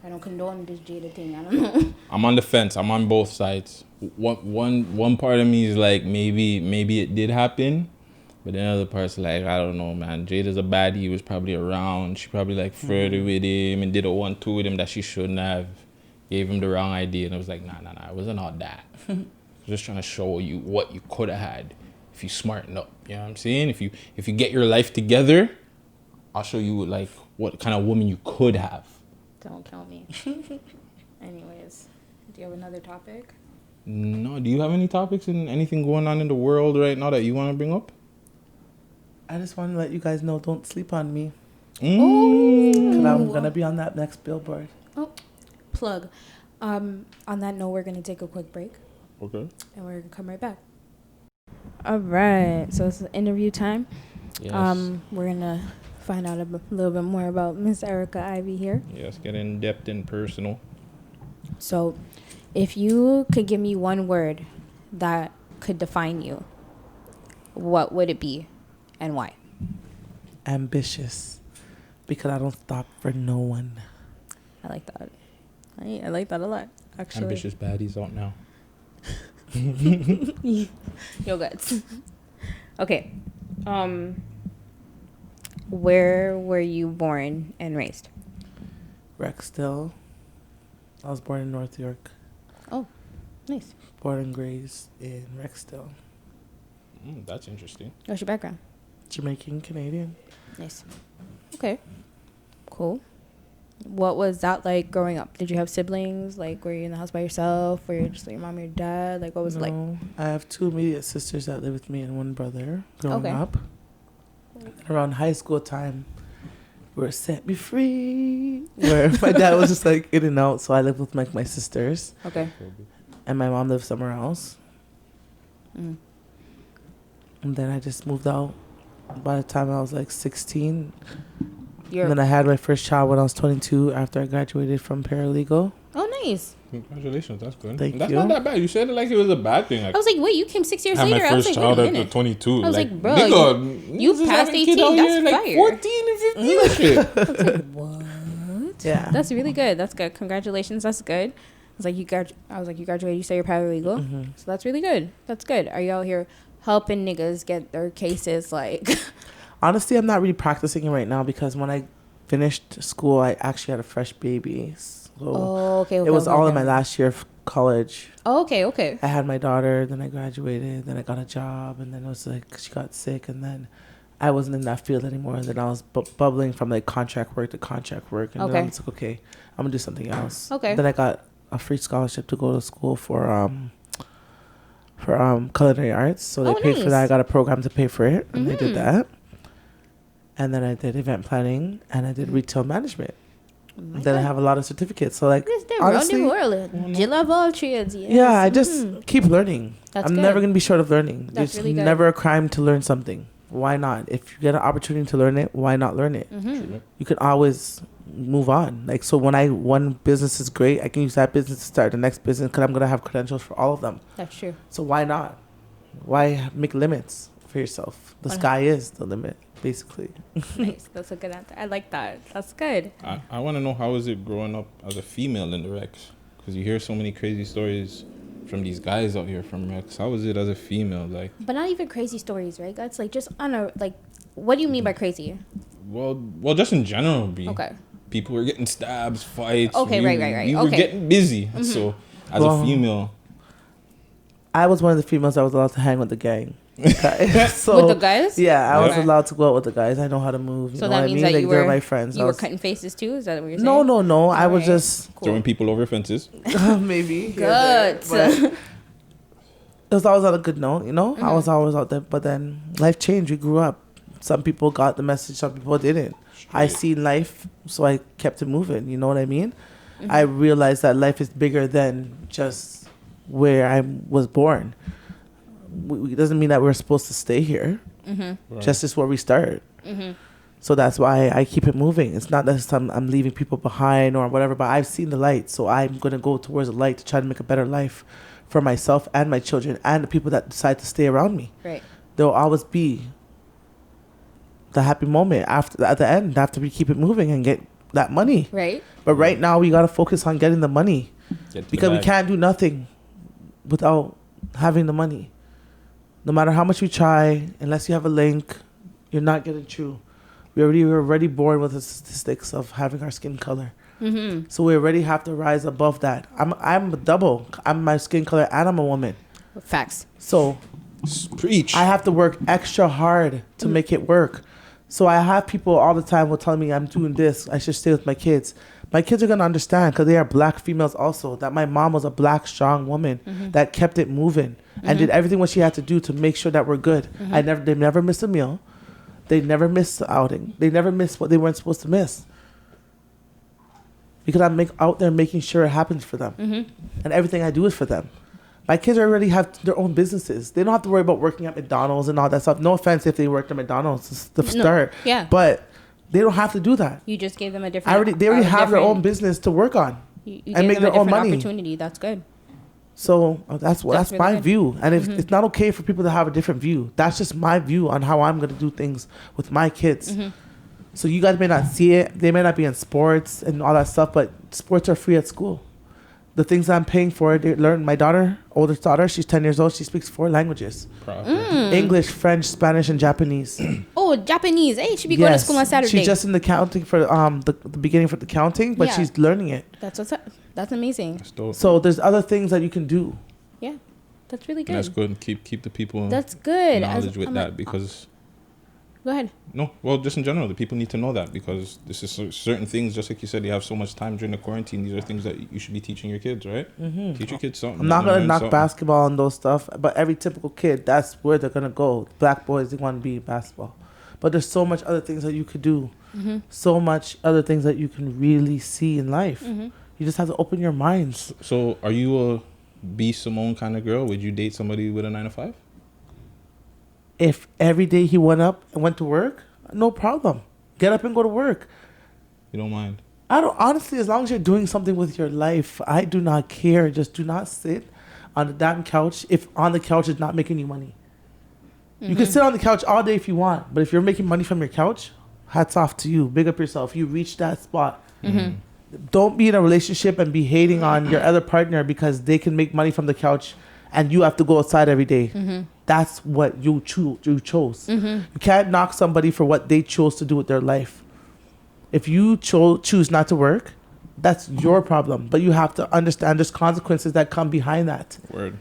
don't condone this Jada thing. I don't know. I'm on the fence. I'm on both sides. One part of me is like maybe it did happen, but the other part's like I don't know, man. Jada's a baddie. He was probably around. She probably like flirted with him and did a 1-2 with him that she shouldn't have. Gave him the wrong idea, and I was like, nah. It wasn't all that. I was just trying to show you what you could have had if you smarten up. You know what I'm saying? If you get your life together, I'll show you like what kind of woman you could have. Don't kill me. Anyways, do you have another topic? No, do you have any topics and anything going on in the world right now that you want to bring up? I just want to let you guys know, don't sleep on me. Mm. Because I'm going to be on that next billboard. Oh, plug. On that note, we're going to take a quick break. Okay. And we're going to come right back. All right. So it's interview time. Yes. We're going to find out a little bit more about Miss Erica Ivy here. Yes, get in depth and personal. So if you could give me one word that could define you, what would it be and why? Ambitious. Because I don't stop for no one. I like that. I like that a lot, actually. Ambitious baddies out now. Yo, Guttz. Okay. Where were you born and raised? Rexdale. I was born in North York. Oh, nice. Born and raised in Rexdale. That's interesting. What's your background? Jamaican, Canadian. Nice. Okay. Cool. What was that like growing up? Did you have siblings? Like, were you in the house by yourself? Were you just like your mom or your dad? Like, what was it like? I have 2 immediate sisters that live with me and one brother growing Okay. up. Around high school time, we were set me free. Where my dad was just like in and out, so I lived with my sisters. Okay. And my mom lived somewhere else. Mm. And then I just moved out by the time I was like 16. You're And then I had my first child when I was 22 after I graduated from paralegal. oh, nice. Congratulations, that's good. Thank That's you. not that bad. You said it like it was a bad thing. Like, I was like, wait, you came 6 years I had later. my I was first like, wait child a at minute. 22. I was like, bro, nigga, you niggas passed having kids 18, out that's here, like fire. 14 and 15 and shit. What? Yeah. That's really good. That's good. Congratulations. That's good. I was like, you graduated. You say you're paralegal. Mm-hmm. So that's really good. That's good. Are you out here helping niggas get their cases like? Honestly, I'm not really practicing it right now because when I finished school, I actually had a fresh baby. So Okay. it was all in my last year of college. Oh, okay. I had my daughter, then I graduated, then I got a job, and then it was like she got sick, and then I wasn't in that field anymore. And then I was bubbling from like contract work to contract work, and then I was like, okay, I'm gonna do something else. Okay. Then I got a free scholarship to go to school for culinary arts, so they paid for that. I got a program to pay for it, and I did that. And then I did event planning, and I did retail management. Then I have a lot of certificates. So like, honestly, Jill of all trades. Yes. yeah, I just keep learning. That's I'm good. never gonna be short of learning. That's It's really good. never a crime to learn something. Why not? If you get an opportunity to learn it, why not learn it? You can always move on. Like, so when one business is great, I can use that business to start the next business because I'm gonna have credentials for all of them. That's true. So why not? Why make limits for yourself? The sky is the limit, basically. Nice. That's a good answer. I like that. That's good. I want to know, how is it growing up as a female in the Rex? Because you hear so many crazy stories from these guys out here from Rex. How is it as a female? Like, But not even crazy stories, right? That's like just on a like. What do you mean by crazy? well, just in general, B. Okay. People were getting stabs, fights. Okay, right. We were Okay. getting busy. So, as a female, I was one of the females that was allowed to hang with the gang. Okay. So, With the guys? Yeah, I was Okay. allowed to go out with the guys. I know how to move. You So know that what means I mean? that Like, you they're were my friends. You I were was- cutting faces too. Is that what you're saying? No. I was Alright. just throwing people over fences. maybe. here or Guts. there, but it was always on a good note, you know. I was always out there, but then life changed. We grew up. Some people got the message. Some people didn't. I seen life, so I kept it moving. You know what I mean? I realized that life is bigger than just where I was born. It doesn't mean that we're supposed to stay here. Right. Just is where we start. So that's why I keep it moving. It's not that I'm leaving people behind or whatever, but I've seen the light, so I'm going to go towards the light to try to make a better life for myself and my children and the people that decide to stay around me. Right. There will always be the happy moment at the end, after we keep it moving and get that money. Right. But right now we got to focus on getting the money Get to the because we bag. can't do nothing without having the money. No matter how much you try, unless you have a link, you're not getting through. We're already born with the statistics of having our skin color. So we already have to rise above that. I'm a double. I'm my skin color and I'm a woman. Facts. So Preach. I have to work extra hard to make it work. So I have people all the time will tell me I'm doing this. I should stay with my kids. My kids are going to understand because they are black females also, that my mom was a black, strong woman that kept it moving and did everything what she had to do to make sure that we're good. They never missed a meal. They never missed the outing. They never missed what they weren't supposed to miss. Because I'm out there making sure it happens for them. And everything I do is for them. My kids already have their own businesses. They don't have to worry about working at McDonald's and all that stuff. No offense if they worked at McDonald's to start. Yeah. But they don't have to do that. You just gave them a different. They already have their own business to work on You and gave make them a their own different money. opportunity. That's good. So that's really my good. view. And if it's not okay for people to have a different view, that's just my view on how I'm going to do things with my kids. So you guys may not see it. They may not be in sports and all that stuff, but sports are free at school. The things I'm paying for, they learn. My daughter, oldest daughter, she's 10 years old. She speaks 4 languages. English, French, Spanish, and Japanese. Oh, Japanese. Hey, she be going to school on Saturday. She's just in the counting for the beginning for the counting, but Yeah. she's learning it. That's what's up. That's amazing. That's dope. So there's other things that you can do. Yeah, that's really good. And that's good. Keep the people That's good. knowledge with I'm that like, because go ahead. just in general, the people need to know that because this is certain things. Just like you said, you have so much time during the quarantine. These are things that you should be teaching your kids, right? Teach your kids something. I'm not let them gonna learn knock something. basketball and those stuff, but every typical kid, that's where they're gonna go. Black boys, they want to be basketball, but there's so much other things that you could do. So much other things that you can really see in life. You just have to open your minds. So, are you a B Simone kind of girl? Would you date somebody with a 9-to-5? If every day he went up and went to work, no problem. Get up and go to work. You don't mind? I don't, honestly, as long as you're doing something with your life, I do not care. Just do not sit on the damn couch if on the couch is not making you money. You can sit on the couch all day if you want, but if you're making money from your couch, hats off to you. Big up yourself. You reached that spot. Don't be in a relationship and be hating on your other partner because they can make money from the couch and you have to go outside every day. That's what you chose. You can't knock somebody for what they chose to do with their life. If you choose not to work, that's your problem. But you have to understand there's consequences that come behind that. Word.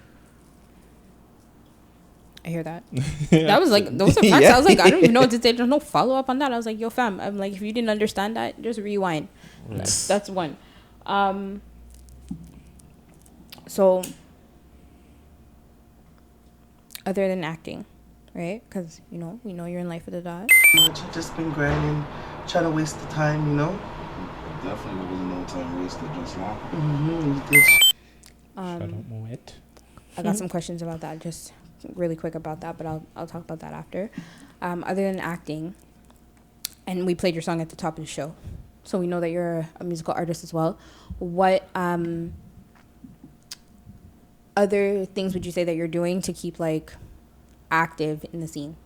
I hear that. That was like, those are facts. I was like, I don't even know what to say. There's no follow up on that. I was like, yo, fam. I'm like, if you didn't understand that, just rewind. That's one. So, other than acting, right? Because, you know, we know you're in life with a dot. You've just been grinding, trying to waste the time, you know? Definitely wasn't no time wasted just now. You did. Shut up, Moet. I got some questions about that, just really quick about that, but I'll talk about that after. Other than acting, and we played your song at the top of the show, so we know that you're a musical artist as well. What other things would you say that you're doing to keep like active in the scene,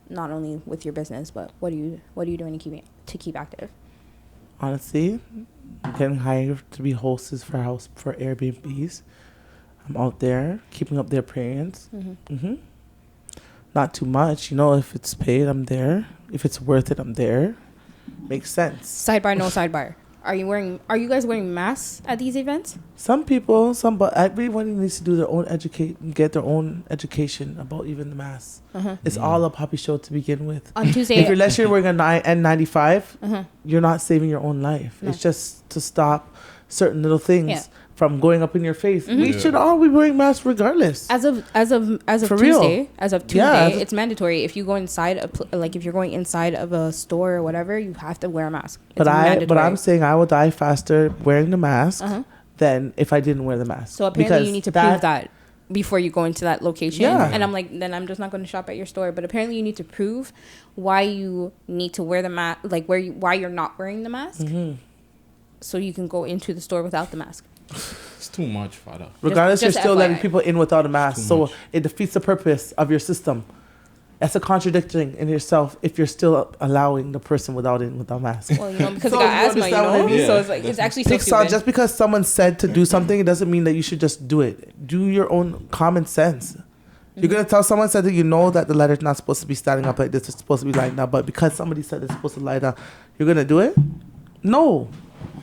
not only with your business, but what are you doing to keep active? Honestly, I'm getting hired to be hostess for Airbnbs. I'm out there keeping up the appearance. Not too much, you know. If it's paid, I'm there. If it's worth it, I'm there. Makes sense. Sidebar, no sidebar. Are you guys wearing masks at these events? Some people, but everyone needs to do their own get their own education about even the masks. It's all a poppy show to begin with. On Tuesday, Unless you're wearing a N95, you're not saving your own life. No. It's just to stop certain little things from going up in your face. Mm-hmm. We should all be wearing masks regardless. As of For Tuesday, real. as of Tuesday, it's mandatory. If you go inside if you're going inside of a store or whatever, you have to wear a mask. It's mandatory. But I'm saying I will die faster wearing the mask than if I didn't wear the mask. So apparently you need to prove that before you go into that location. Yeah. And I'm like, then I'm just not going to shop at your store. But apparently you need to prove why you need to wear the mask, like why you're not wearing the mask, so you can go into the store without the mask. It's too much, Father. Regardless, Just you're still FYI. letting people in without a mask. Too So much. it defeats the purpose of your system. That's a contradiction in yourself if you're still allowing the person without a mask. Well, you know, because So I got you asthma, you understand what I know? mean? So it's like, it's actually so Pixar, stupid. just because someone said to do something, it doesn't mean that you should just do it. Do your own common sense. You're going to tell someone said that you know that the letter's not supposed to be standing up like this, it's supposed to be lying down, but because somebody said it's supposed to lie down, you're going to do it? No.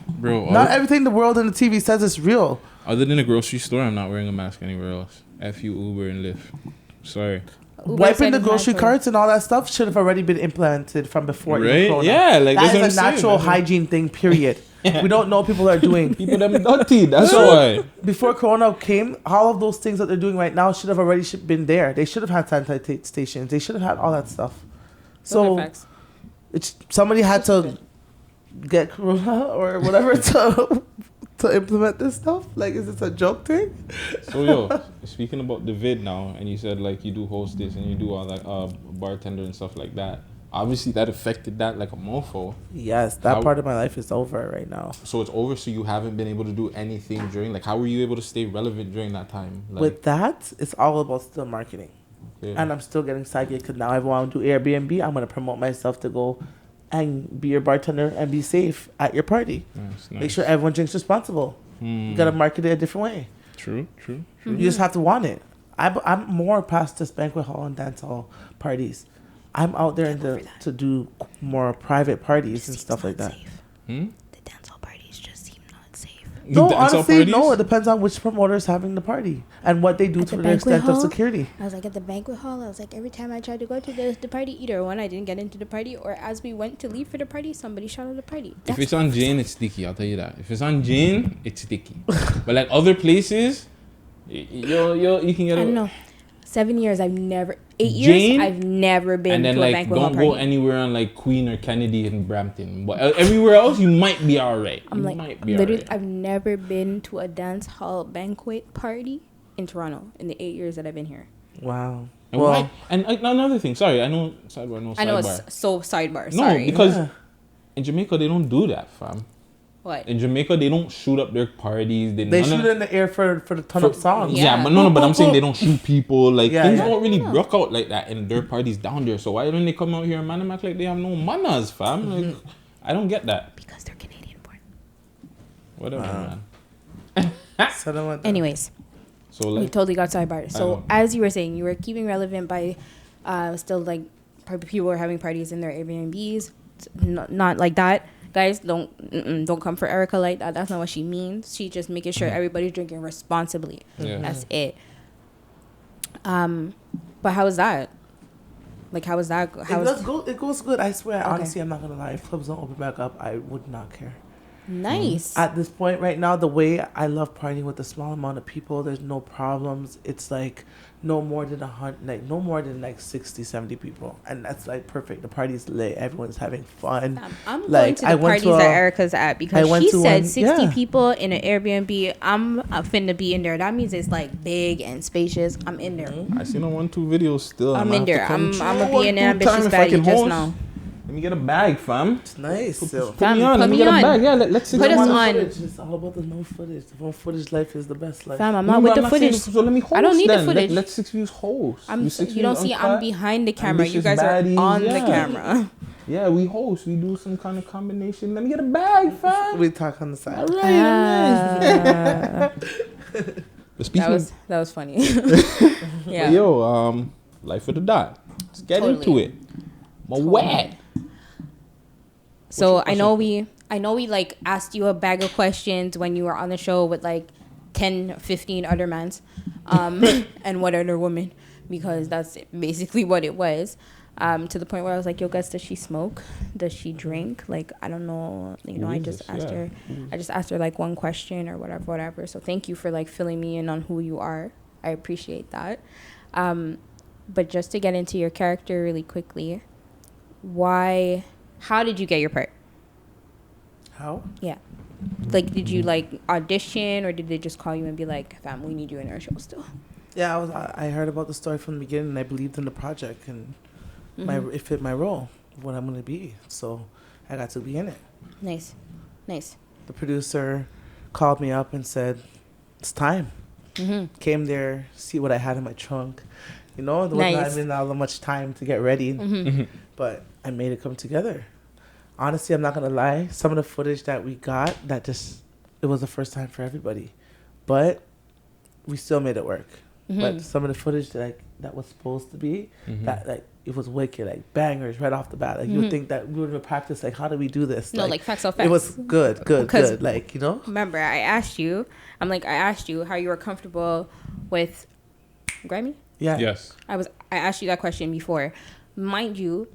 Bro, Not everything the world and the TV says is real. other than a grocery store, I'm not wearing a mask anywhere else. F you, Uber and Lyft. Sorry. Uber Wiping said the it's grocery mandatory. carts and all that stuff should have already been implemented from before. even Right? Corona. Yeah, like that's that what is a I'm saying. natural hygiene thing, period. We don't know what people are doing. People them dirty. That's why. Before Corona came, all of those things that they're doing right now should have already been there. They should have had sanitization stations. They should have had all that stuff. Those are So facts. somebody had to get Corona or whatever to implement this stuff. Like, is this a joke thing? So yo, speaking about the vid now, and you said like you do host this and you do all that bartender and stuff like that. Obviously that affected that like a mofo. Yes, that How- part of my life is over right now. So it's over. So you haven't been able to do anything during. Like, how were you able to stay relevant during that time? Like, With that, it's all about still marketing. yeah. And I'm still getting side gigs because now I want to do Airbnb. I'm going to promote myself to go and be your bartender and be safe at your party. Nice, Make nice. sure everyone drinks responsible. You got to market it a different way. True. You just have to want it. I'm more past just banquet hall and dance hall parties. I'm out there to do more private parties and stuff like that. Hmm? The dance hall parties just seem not safe. No, Dance hall honestly, no. parties? It depends on which promoter is having the party and what they do At to the the extent banquet of hall? security. I was like at the banquet hall. I was like, every time I tried to go to the party, either one, I didn't get into the party, or as we went to leave for the party, somebody shot at the party. If it's on Jane, it's sticky. I'll tell you that. If it's on Jane, it's sticky. But like other places, you can get. I don't know. 7 years, 8 years, Jane? I've never been And then to a like banquet hall don't party. go anywhere on like Queen or Kennedy and Brampton. But everywhere else, you might be alright. I'm like, might be literally, alright. I've never been to a dance hall banquet party in Toronto in the 8 years that I've been here. Wow. And Well, why? And another thing. Sorry, I know sidebar. No sidebar. I know it's so sidebar. No, Sorry. because Yeah. in Jamaica they don't do that, fam. What? In Jamaica, they don't shoot up their parties. They shoot in the air for the ton of songs. Yeah, Yeah. but no, but I'm saying they don't shoot people. Like, Yeah, things yeah. don't really rock out like that in their parties down there. So why don't they come out here and man act like they have no manners, fam? Like, I don't get that. Because they're Canadian born. Whatever, man. So then what the- Anyways, So, we like, totally got sidebarred. So know. as you were saying, you were keeping relevant by still like people were having parties in their Airbnbs. Not like that. Guys, don't come for Erica like that. That's not what she means. She just making sure everybody's drinking responsibly. Yeah. That's it. But how was that? Like, how was that? How was It goes good. I swear. Okay. Honestly, I'm not gonna lie. If clubs don't open back up, I would not care. nice? At this point right now, the way I love partying with a small amount of people, there's no problems. It's like no more than 100, like no more than like 60, 70 people, and that's like perfect. The party's lit. Everyone's having fun. I'm going Like, to I the went parties to that a- Erica's at I because went she to said one- 60 yeah. people in an Airbnb. I'm finna be in there. That means it's like big and spacious. I'm in there. I seen a 1-2 videos still. I'm in there. I'm gonna be an 1-2 ambitious time if I baddie can just host. now. Let me get a bag, fam. It's nice. So. Put me on. put Let me me get on. a bag. Yeah, let's sit Put down. us No on. footage. It's all about the no footage. The no footage life is the best life. Fam, I'm No, not but with the I'm saying footage. So let me host. I don't need the then. footage. Let 6 views host. You don't see I'm behind the camera. You Ambitious guys are baddies, on the yeah. camera. Yeah, we host. We do some kind of combination. Let me get a bag, fam. We talk on the side. All right. But speaking That was funny. Yeah. But yo, life of the dot. Let's get Totally. into it. My wet. So What's I your know we like asked you a bag of questions when you were on the show with like 10, 15 other mans, and one other woman, because that's basically what it was. To the point where I was like, yo, Guttz, does she smoke? Does she drink? Like, I don't know. You know, I just asked her. I just asked her like one question or whatever. So thank you for like filling me in on who you are. I appreciate that. But just to get into your character really quickly, how did you get your part? How? Yeah. Like, did you like audition or did they just call you and be like, fam, we need you in our show still? Yeah, I heard about the story from the beginning, and I believed in the project, and it fit my role, what I'm gonna be. So I got to be in it. Nice. The producer called me up and said, "It's time." Came there, see what I had in my trunk. You know, there wasn't even that much time to get ready, but I made it come together. Honestly, I'm not gonna lie. Some of the footage that we got, it was the first time for everybody, but we still made it work. But some of the footage that was supposed to be, that like it was wicked, like bangers right off the bat. Like you would think that we would have practiced, like how do we do this? No, like facts off facts. It was good. Like, you know. Remember, I asked you how you were comfortable with Grammy? Yeah. Yes. I asked you that question before. Mind you,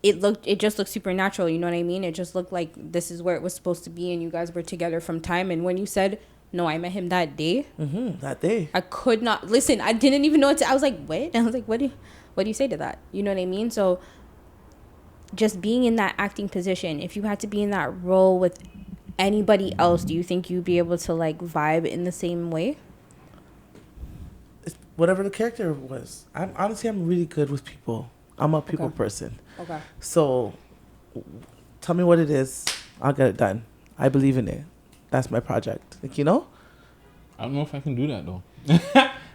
it just looked supernatural, you know what I mean? It just looked like this is where it was supposed to be and you guys were together from time. And when you said, no, I met him that day. That day. I could not listen. I didn't even know what to. I was like, what? I was like, what do you say to that? You know what I mean? So just being in that acting position, if you had to be in that role with anybody else, do you think you'd be able to like vibe in the same way? It's whatever the character was. I'm really good with people. I'm a people person. Okay. So tell me what it is. I'll get it done. I believe in it. That's my project. Like, you know? I don't know if I can do that though.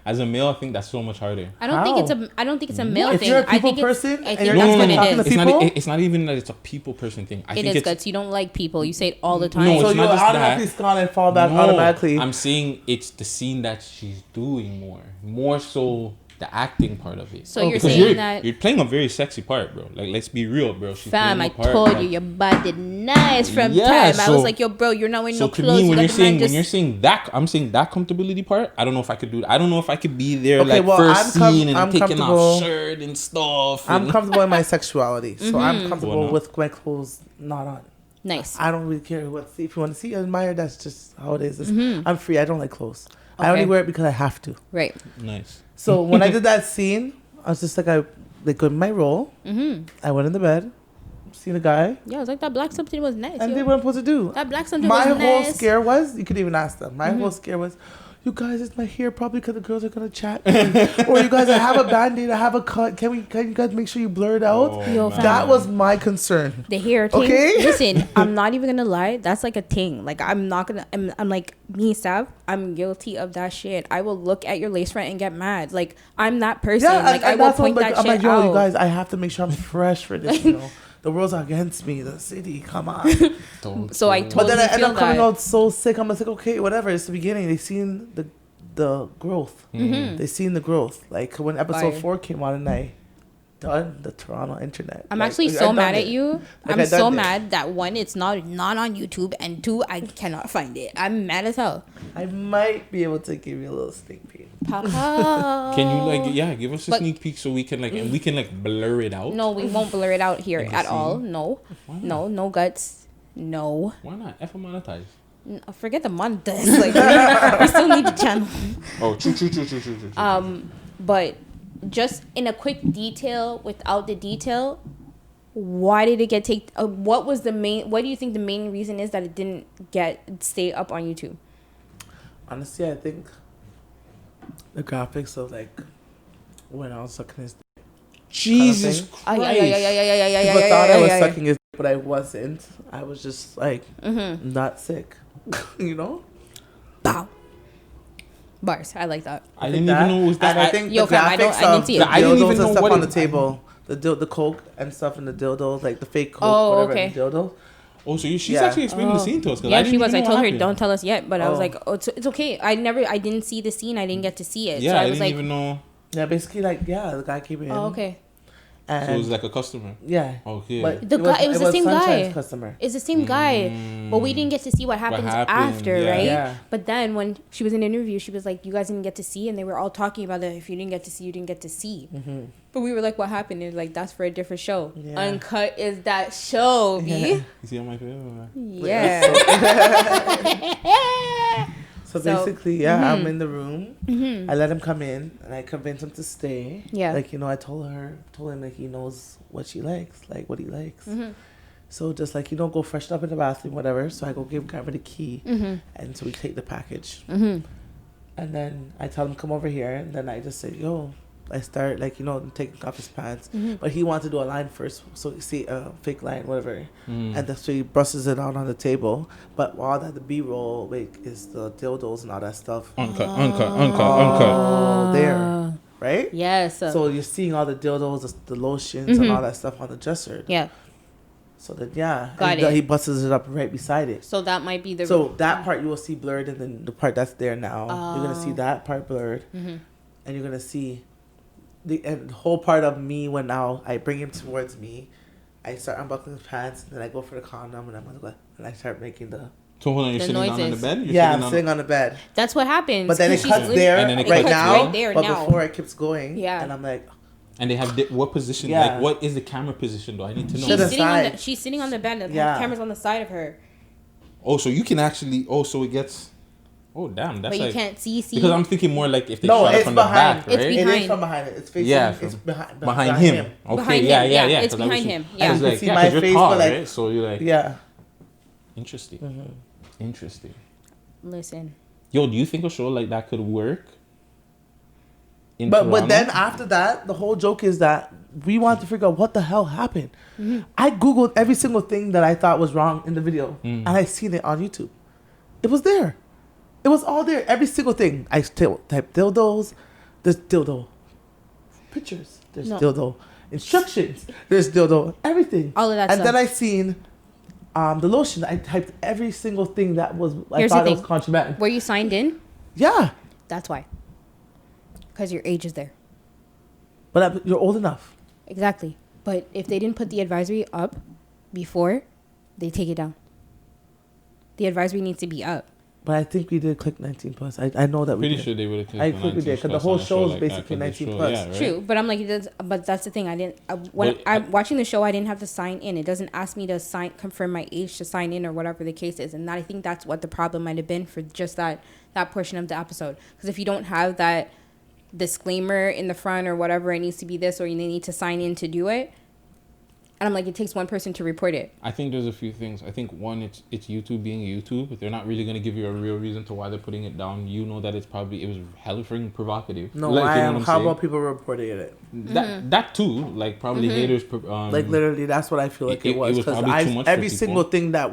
As a male, I think that's so much harder. I don't think it's a male If thing. you're a I people think person I and think you're that's not what talking it to is. people? It's not even that it's a people person thing. I It think is it's Guts. You don't like people. You say it all the time. No, So it's you not just automatically that. scan and fall back No, automatically. I'm saying it's the scene that she's doing more so the acting part of it. So you're Because saying that, you're playing a very sexy part, bro. Like, let's be real, bro. She's fam, playing I a part, told like- you your butt did nice from Yeah, time. I was so- like, yo, bro, you're not wearing So no to clothes. me, when You got the man you're saying that, I'm saying that comfortability part. I don't know if I could do that. I don't know if I could be there Okay, like well, first scene and I'm taking comfortable. off shirt and stuff. I'm and- comfortable in my sexuality. So I'm comfortable Well, no. with my clothes not on. nice. I don't really care what see. If you want to see, admire, that's just how it is. I'm free. I don't like clothes. I only Okay. wear it because I have to. Right. Nice. So when I did that scene, I was just like, I got in my role. I went in the bed, seen a guy, Yeah, I was like, that black something was nice. and yo. they weren't supposed to do. That black something My was whole nice. scare was, you could even ask them. My whole scare was, you guys, it's my hair probably because the girls are gonna chat. Or you guys, I have a band-aid, I have a cut. Can you guys make sure you blur it out? Yo, fam. That was my concern. The hair thing. Okay? Listen, I'm not even gonna lie. That's like a thing. Like I'm not gonna. I'm like me, Sav. I'm guilty of that shit. I will look at your lace front and get mad. Like I'm that person. Like I will point that I'm shit like, yo, out. you guys, I have to make sure I'm fresh for this. You know, the world's against me. The city, come on. So I But totally then I end feel up coming that. out so sick. I'm just like, okay, whatever. It's the beginning. They seen the growth. They seen the growth. Like when episode Fire. 4 came out, and I done the Toronto internet. I'm Like, actually I so done mad it. at you. Like, I'm I so done it. mad that one, it's not on YouTube, and two, I cannot find it. I'm mad as hell. I might be able to give you a little sneak peek. Papa. Can you give us a But- sneak peek so we can and we can blur it out? No, we won't blur it out here In the at all. scene? No, Why not? no guts. No. Why not? F monetize. Forget the monetized. Like we still need the channel. Oh, true. But just in a quick detail, without the detail, why did it get what was the main? What do you think the main reason is that it didn't stay up on YouTube? Honestly, I think the graphics of like when I was sucking his dick. Jesus thing. Christ. Yeah. People thought I was sucking his dick, but I wasn't. I was just like not sick. You know? Bow. Bars. I like that. I didn't even know it was that. And I think Yo, the fam, I graphics didn't of see the it. I didn't dildos even and know stuff what on it- the table, the coke and stuff in the dildos, like the fake coke, Oh, whatever, okay. in the dildos. Oh, so she's Yeah. actually explaining the scene to us. 'cause Yeah, I didn't she was. even I know told what her, happened. don't tell us yet. But I was Oh. like, oh, it's okay. I didn't see the scene. I didn't get to see it. Yeah, so I I was didn't like, even know. Yeah, basically like the guy came in. oh, okay. And So it was like a customer. yeah. Okay. But The guy- it was the same Sunshine's guy. customer. It's the same guy, but we didn't get to see what happens happened, after, yeah. right? Yeah. But then when she was in an interview, she was like, "You guys didn't get to see," and they were all talking about that. If you didn't get to see, you didn't get to see. But we were like, "What happened?" And like, that's for a different show. Yeah. Uncut is that show, B. Yeah. You see on my face? Yeah. So So- basically, I'm in the room. I let him come in, and I convinced him to stay. Yeah. Like, you know, I told him like he knows what she likes, like what he likes. So just like, you know, go freshen up in the bathroom, whatever. So I go give Cameron the key, and so we take the package. And then I tell him, come over here, and then I just say, yo. I start like, you know, taking off his pants, but he wanted to do a line first, so you see a fake line, whatever, and that's so he brushes it out on the table. But while that the B-roll is the dildos and all that stuff. Uncut. Oh, there, right? Yes. So you're seeing all the dildos, the lotions, and all that stuff on the dresser. yeah. So then, Got he it. he busts it up right beside it. So that might be the. So that part you will see blurred, and then the part that's there now, you're gonna see that part blurred, and you're gonna see the whole part of me when now I bring him towards me. I start unbuckling his pants, and then I go for the condom, and I start making the So hold on, you're The sitting down on the noises. bed? You're I'm sitting on the bed. That's what happens. But then it 'cause she's cuts lit- there And then it right cuts now. right there but now. before it keeps going, Yeah. and I'm like, And they have what position? Yeah. Like, what is the camera position, though? I need to know. To the side. She's sitting on the bed. The Yeah. camera's on the side of her, Oh, so you can actually. Oh, so it gets. Oh, damn. That's but you like. can't see. Because I'm thinking more like if they no, shot it it's from behind. the back, right? It's It is behind. from behind it. It's facing. Yeah, it's behind behind him. Okay, Behind yeah, him, yeah, yeah, yeah. it's 'cause I was- behind him, I yeah. was You like, see yeah, my 'cause you're face, tall, but, like- right? So you're like, Yeah. interesting. Interesting. Listen, Mm-hmm. Yo, do you think a show like that could work? In But Toronto? then after that, the whole joke is that we want to figure out what the hell happened. I googled every single thing that I thought was wrong in the video, and I seen it on YouTube. It was there. It was all there. Every single thing. I typed dildos. There's dildo pictures. There's No. dildo instructions. There's dildo everything. All of that And stuff. then I seen the lotion. I typed every single thing that was I Here's the thought it was thing. contraband. were you signed in? Yeah, That's why. Because your age is there. but you're old enough. Exactly. But if they didn't put the advisory up before, they take it down. The advisory needs to be up. But I think we did click 19 plus. I know that we Pretty did. sure they would have I clicked think we did, 'cause the whole show is basically 19 plus. True, but I'm like, but that's the thing. I didn't. When But I'm watching the show, I didn't have to sign in. It doesn't ask me to confirm my age to sign in or whatever the case is. And I think that's what the problem might have been for just that portion of the episode. Because if you don't have that disclaimer in the front or whatever, it needs to be this, or you need to sign in to do it. And I'm like, it takes one person to report it. I think there's a few things. I think one, it's YouTube being YouTube. They're not really gonna give you a real reason to why they're putting it down. You know that it was hella freaking provocative. No, like, I you know am. what I'm How saying? about people reporting it? That too. Like probably haters. Like literally, that's what I feel like it was. Because probably too much for every people. single thing that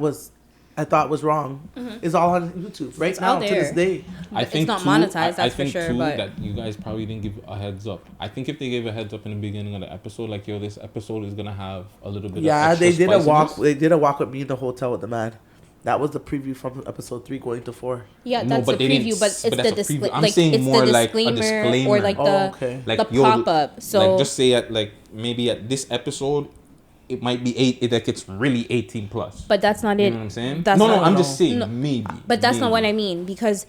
I thought was wrong is all on YouTube right It's now out to there. this day. I think it's not too, monetized, I that's for think sure. Too, But that you guys probably didn't give a heads up. I think if they gave a heads up in the beginning of the episode, like yo, this episode is gonna have a little bit. Yeah, of they extra did a walk. spiciness. They did a walk with me in the hotel with the man. That was the preview from episode 3 going to 4. yeah, No, that's but the they didn't preview. But s- it's but the that's a disclaimer. preview. I'm Like saying it's more the like a disclaimer disclaimer. or like Oh, the okay. Like, the yo, pop up. So like just say at like maybe at this episode, it might be like it's really 18 plus. but that's not it. You know what I'm saying? That's No, not, I'm just saying No. maybe. But that's not what maybe. I mean, because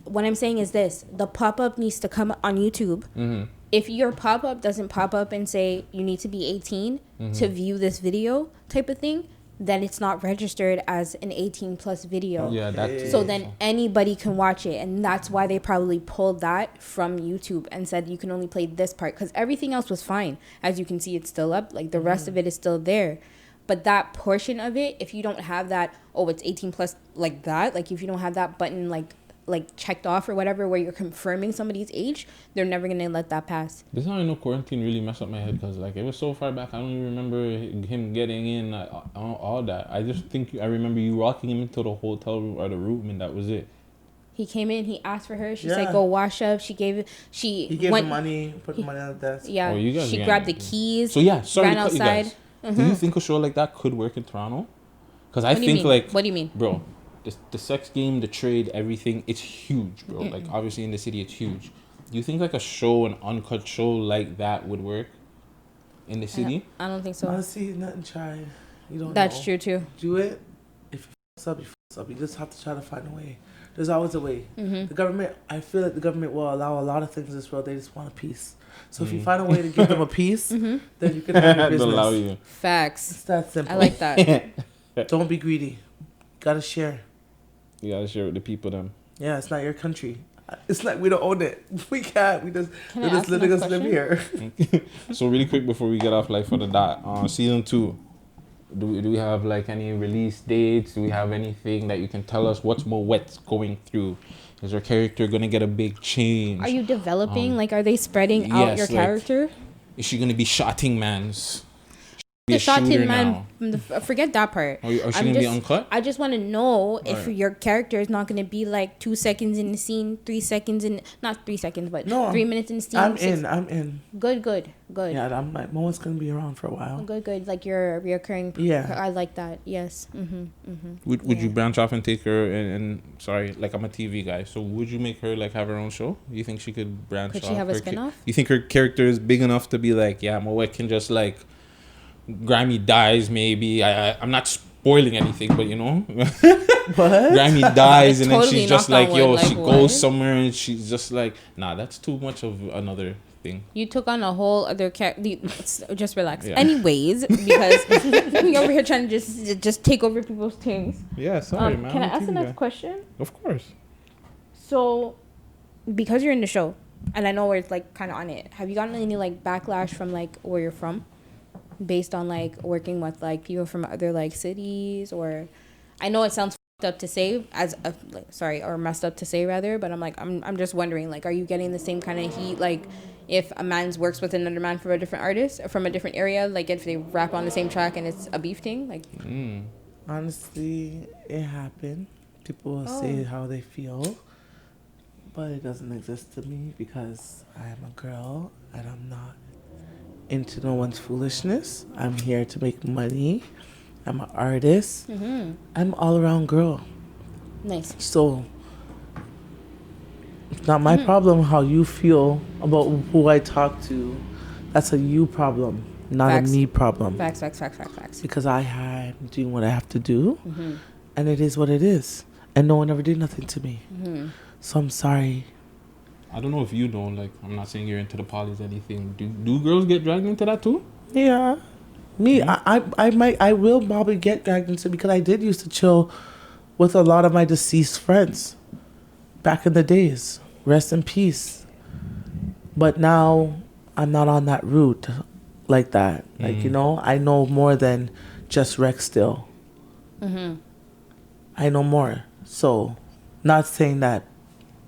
what I'm saying is this: the pop up needs to come on YouTube. Mm-hmm. If your pop up doesn't pop up and say you need to be 18 Mm-hmm. to view this video type of thing, then it's not registered as an 18 plus video. Yeah, that too. So then anybody can watch it, and that's why they probably pulled that from YouTube and said you can only play this part, because everything else was fine. As you can see, it's still up. Like the rest of it is still there. But that portion of it, if you don't have that, oh, it's 18 plus like that, like if you don't have that button like checked off or whatever where you're confirming somebody's age, they're never going to let that pass. This is how I know quarantine really messed up my head, because like it was so far back, I don't even remember him getting in all that. I just think I remember you walking him into the hotel room or the room, and that was it. He came in, he asked for her, she Yeah. said go wash up, he gave him money, put the money on the desk. Yeah, Oh, you guys she are grabbed the getting- keys. So yeah, sorry ran to cut you outside. guys. Do you think a show like that could work in Toronto? Because I What do you think mean? like, What do you mean? bro, the sex game, the trade, everything, it's huge, bro. Like obviously in the city, it's huge. Do you think like a show, an uncut show like that would work in the city? I don't think so. Honestly, nothing try. You don't That's know. true too. Do it. If you f up, you f up. You just have to try to find a way. There's always a way. Mm-hmm. The government, I feel like the government will allow a lot of things in this world. They just want a peace. So if you find a way to give them a peace, then you can have your They'll allow business. you. Facts. It's that simple. I like that. Don't be greedy. Gotta share. You gotta share with the people then. Yeah, it's not your country. It's like we don't own it. We can't. Can We're I just ask letting the us next live here. So really quick before we get off like for the dot, season 2, do we have like any release dates? Do we have anything that you can tell us? What's Moet's going through? Is her character gonna get a big change? Are you developing? Like, are they spreading out yes, your like- character? Is she gonna be shotting mans? Be The a shooter shot-in now? man, forget that part. Are she I'm gonna be uncut? I just want to know if Right. your character is not going to be like 2 seconds in the scene, 3 seconds in, not 3 seconds, but No, 3 minutes in the scene. I'm six- in. Good. Yeah, I'm like, Moa's gonna be around for a while. Good. Like your reoccurring. Yeah. I like that. Yes. Would you Yeah. branch off and take her and sorry, like I'm a TV guy, so would you make her like have her own show? You think she could branch Could off? she have a Her spin-off? You think her character is big enough to be like, yeah, Moet can just like Grammy dies maybe. I'm not spoiling anything, but you know, What? Grammy dies and then Totally she's just knocked on like, yo, wood, she like, goes what? somewhere and she's just like, nah, that's too much of another thing. You took on a whole other character. Just relax. Yeah. Anyways, because you're over here trying to just take over people's things. Yeah, sorry, man. Can I I'm a ask the TV next guy. question? Of course. So, because you're in the show, and I know where it's like kind of on it, have you gotten any like backlash from like where you're from, based on like working with like people from other like cities? Or I know it sounds fucked up to say or messed up to say rather, but I'm just wondering, like, are you getting the same kind of heat like if a man's works with another man from a different artist or from a different area, like if they rap on the same track and it's a beef thing, like? Honestly, it happened. People will say how they feel, but it doesn't exist to me because I am a girl and I'm not into no one's foolishness. I'm here to make money. I'm an artist. I'm an all-around girl. Nice. So it's not my problem how you feel about who I talk to. That's a you problem, not Facts. a me problem. Facts. Because I'm doing what I have to do, and it is what it is. And no one ever did nothing to me. So I'm sorry. I don't know if you know, like, I'm not saying you're into the polys or anything. Do girls get dragged into that too? Yeah. Me, I will probably get dragged into because I did used to chill with a lot of my deceased friends back in the days. Rest in peace. But now I'm not on that route. like that. Like, you know, I know more than just Rex still. I know more. So, not saying that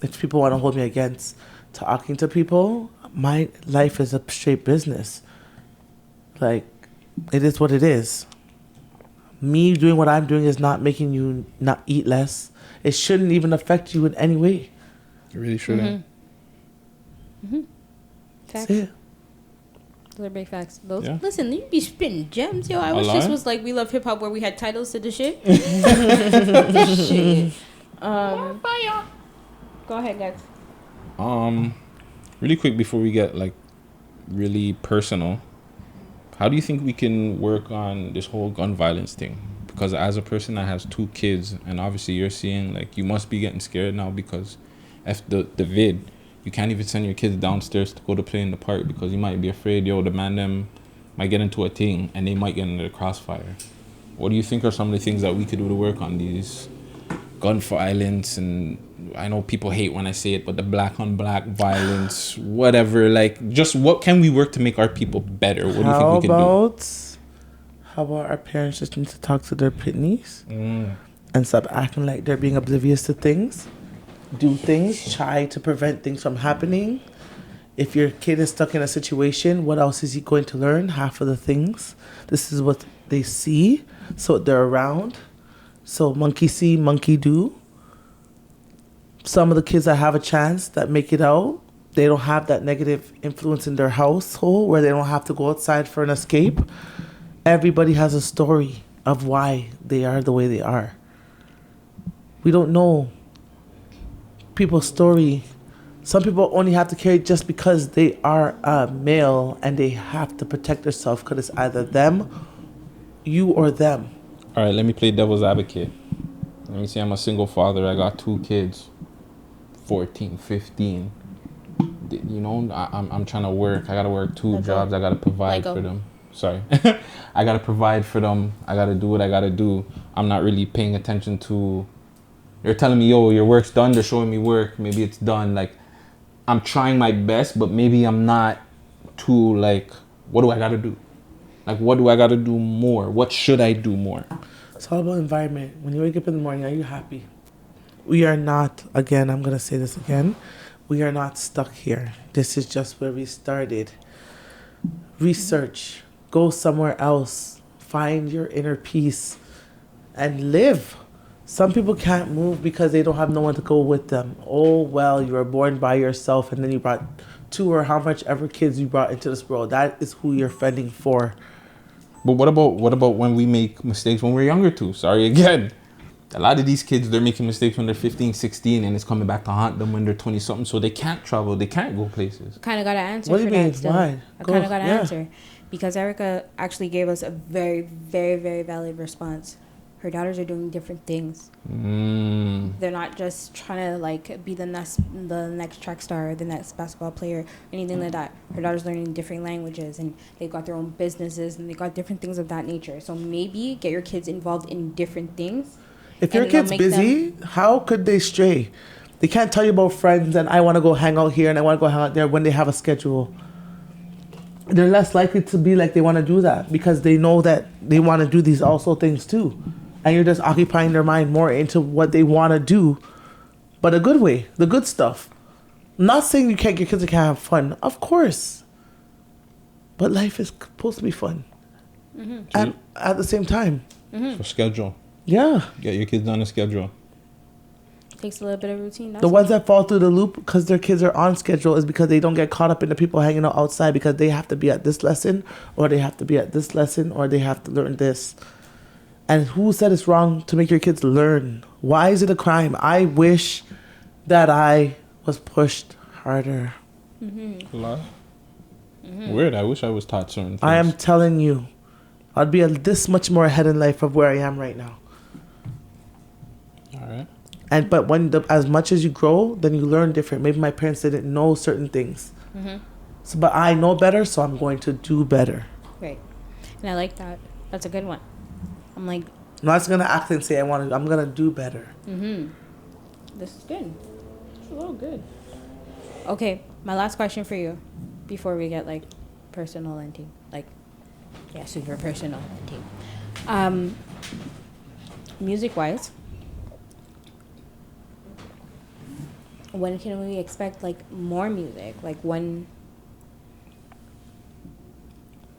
if people want to hold me against talking to people, my life is a straight business. Like, it is what it is. Me doing what I'm doing is not making you not eat less. It shouldn't even affect you in any way. It really shouldn't. Facts. That's it. Those are big facts. Those. Yeah. Listen, you be spitting gems, yo. I wish lot. this was like We Love Hip Hop, where we had titles to the shit. Shit. Go ahead, guys. Really quick before we get like really personal, how do you think we can work on this whole gun violence thing? Because as a person that has 2 kids, and obviously you're seeing like you must be getting scared now because after the vid, you can't even send your kids downstairs to go to play in the park because you might be afraid, the man them might get into a thing and they might get into the crossfire. What do you think are some of the things that we could do to work on these gun violence? And I know people hate when I say it, but the black on black violence, whatever, like just what can we work to make our people better? What do you think we can do? How about our parents just need to talk to their pitneys and stop acting like they're being oblivious to things? Do things, try to prevent things from happening. If your kid is stuck in a situation, what else is he going to learn? Half of the things. This is what they see, so they're around. So monkey see, monkey do. Some of the kids that have a chance that make it out, they don't have that negative influence in their household where they don't have to go outside for an escape. Everybody has a story of why they are the way they are. We don't know people's story. Some people only have to carry just because they are a male and they have to protect themselves because it's either them, you, or them. All right, let me play devil's advocate. Let me say I'm a single father. I got 2 kids, 14, 15. You know, I'm trying to work. I got to work 2 jobs. I got to provide for them. Sorry. I got to provide for them. I got to do what I got to do. I'm not really paying attention to... They're telling me, yo, your work's done. They're showing me work. Maybe it's done. Like, I'm trying my best, but maybe I'm not too, like, what do I got to do? Like, what do I got to do more? What should I do more? It's all about environment. When you wake up in the morning, are you happy? We are not, again, I'm going to say this again, we are not stuck here. This is just where we started. Research. Go somewhere else. Find your inner peace and live. Some people can't move because they don't have no one to go with them. Oh, well, you were born by yourself and then you brought 2 or how much ever kids you brought into this world. That is who you're fending for. But what about when we make mistakes when we're younger too? Sorry again. A lot of these kids, they're making mistakes when they're 15, 16, and it's coming back to haunt them when they're 20-something, so they can't travel, they can't go places. Kind of got an answer What do for you mean? that still. Why? I kind of got an answer. Because Erica actually gave us a very, very, very valid response. Her daughters are doing different things. They're not just trying to like be the next track star or the next basketball player or anything like that. Her daughters learning different languages and they've got their own businesses and they got different things of that nature. So maybe get your kids involved in different things. If your kid's busy, how could they stray? They can't tell you about friends and I want to go hang out here and I want to go hang out there when they have a schedule. They're less likely to be like they want to do that because they know that they want to do these also things too. And you're just occupying their mind more into what they want to do, but a good way, the good stuff. I'm not saying your kids can't have fun, of course. But life is supposed to be fun. At the same time. So schedule. Yeah. Get your kids on a schedule. Takes a little bit of routine. The ones that fall through the loop because their kids are on schedule is because they don't get caught up in the people hanging out outside because they have to be at this lesson or they have to be at this lesson or they have to learn this. And who said it's wrong to make your kids learn? Why is it a crime? I wish that I was pushed harder. A lot. Weird. I wish I was taught certain things. I am telling you, I'd be this much more ahead in life of where I am right now. All right. But as much as you grow, then you learn different. Maybe my parents didn't know certain things. So, but I know better, so I'm going to do better. Right. And I like that. That's a good one. I'm like... I'm not just going to act and say I'm going to do better. This is good. It's a little good. Okay, my last question for you before we get, like, personal and team. Like, Yeah, super personal team. Music wise, when can we expect like more music? Like when?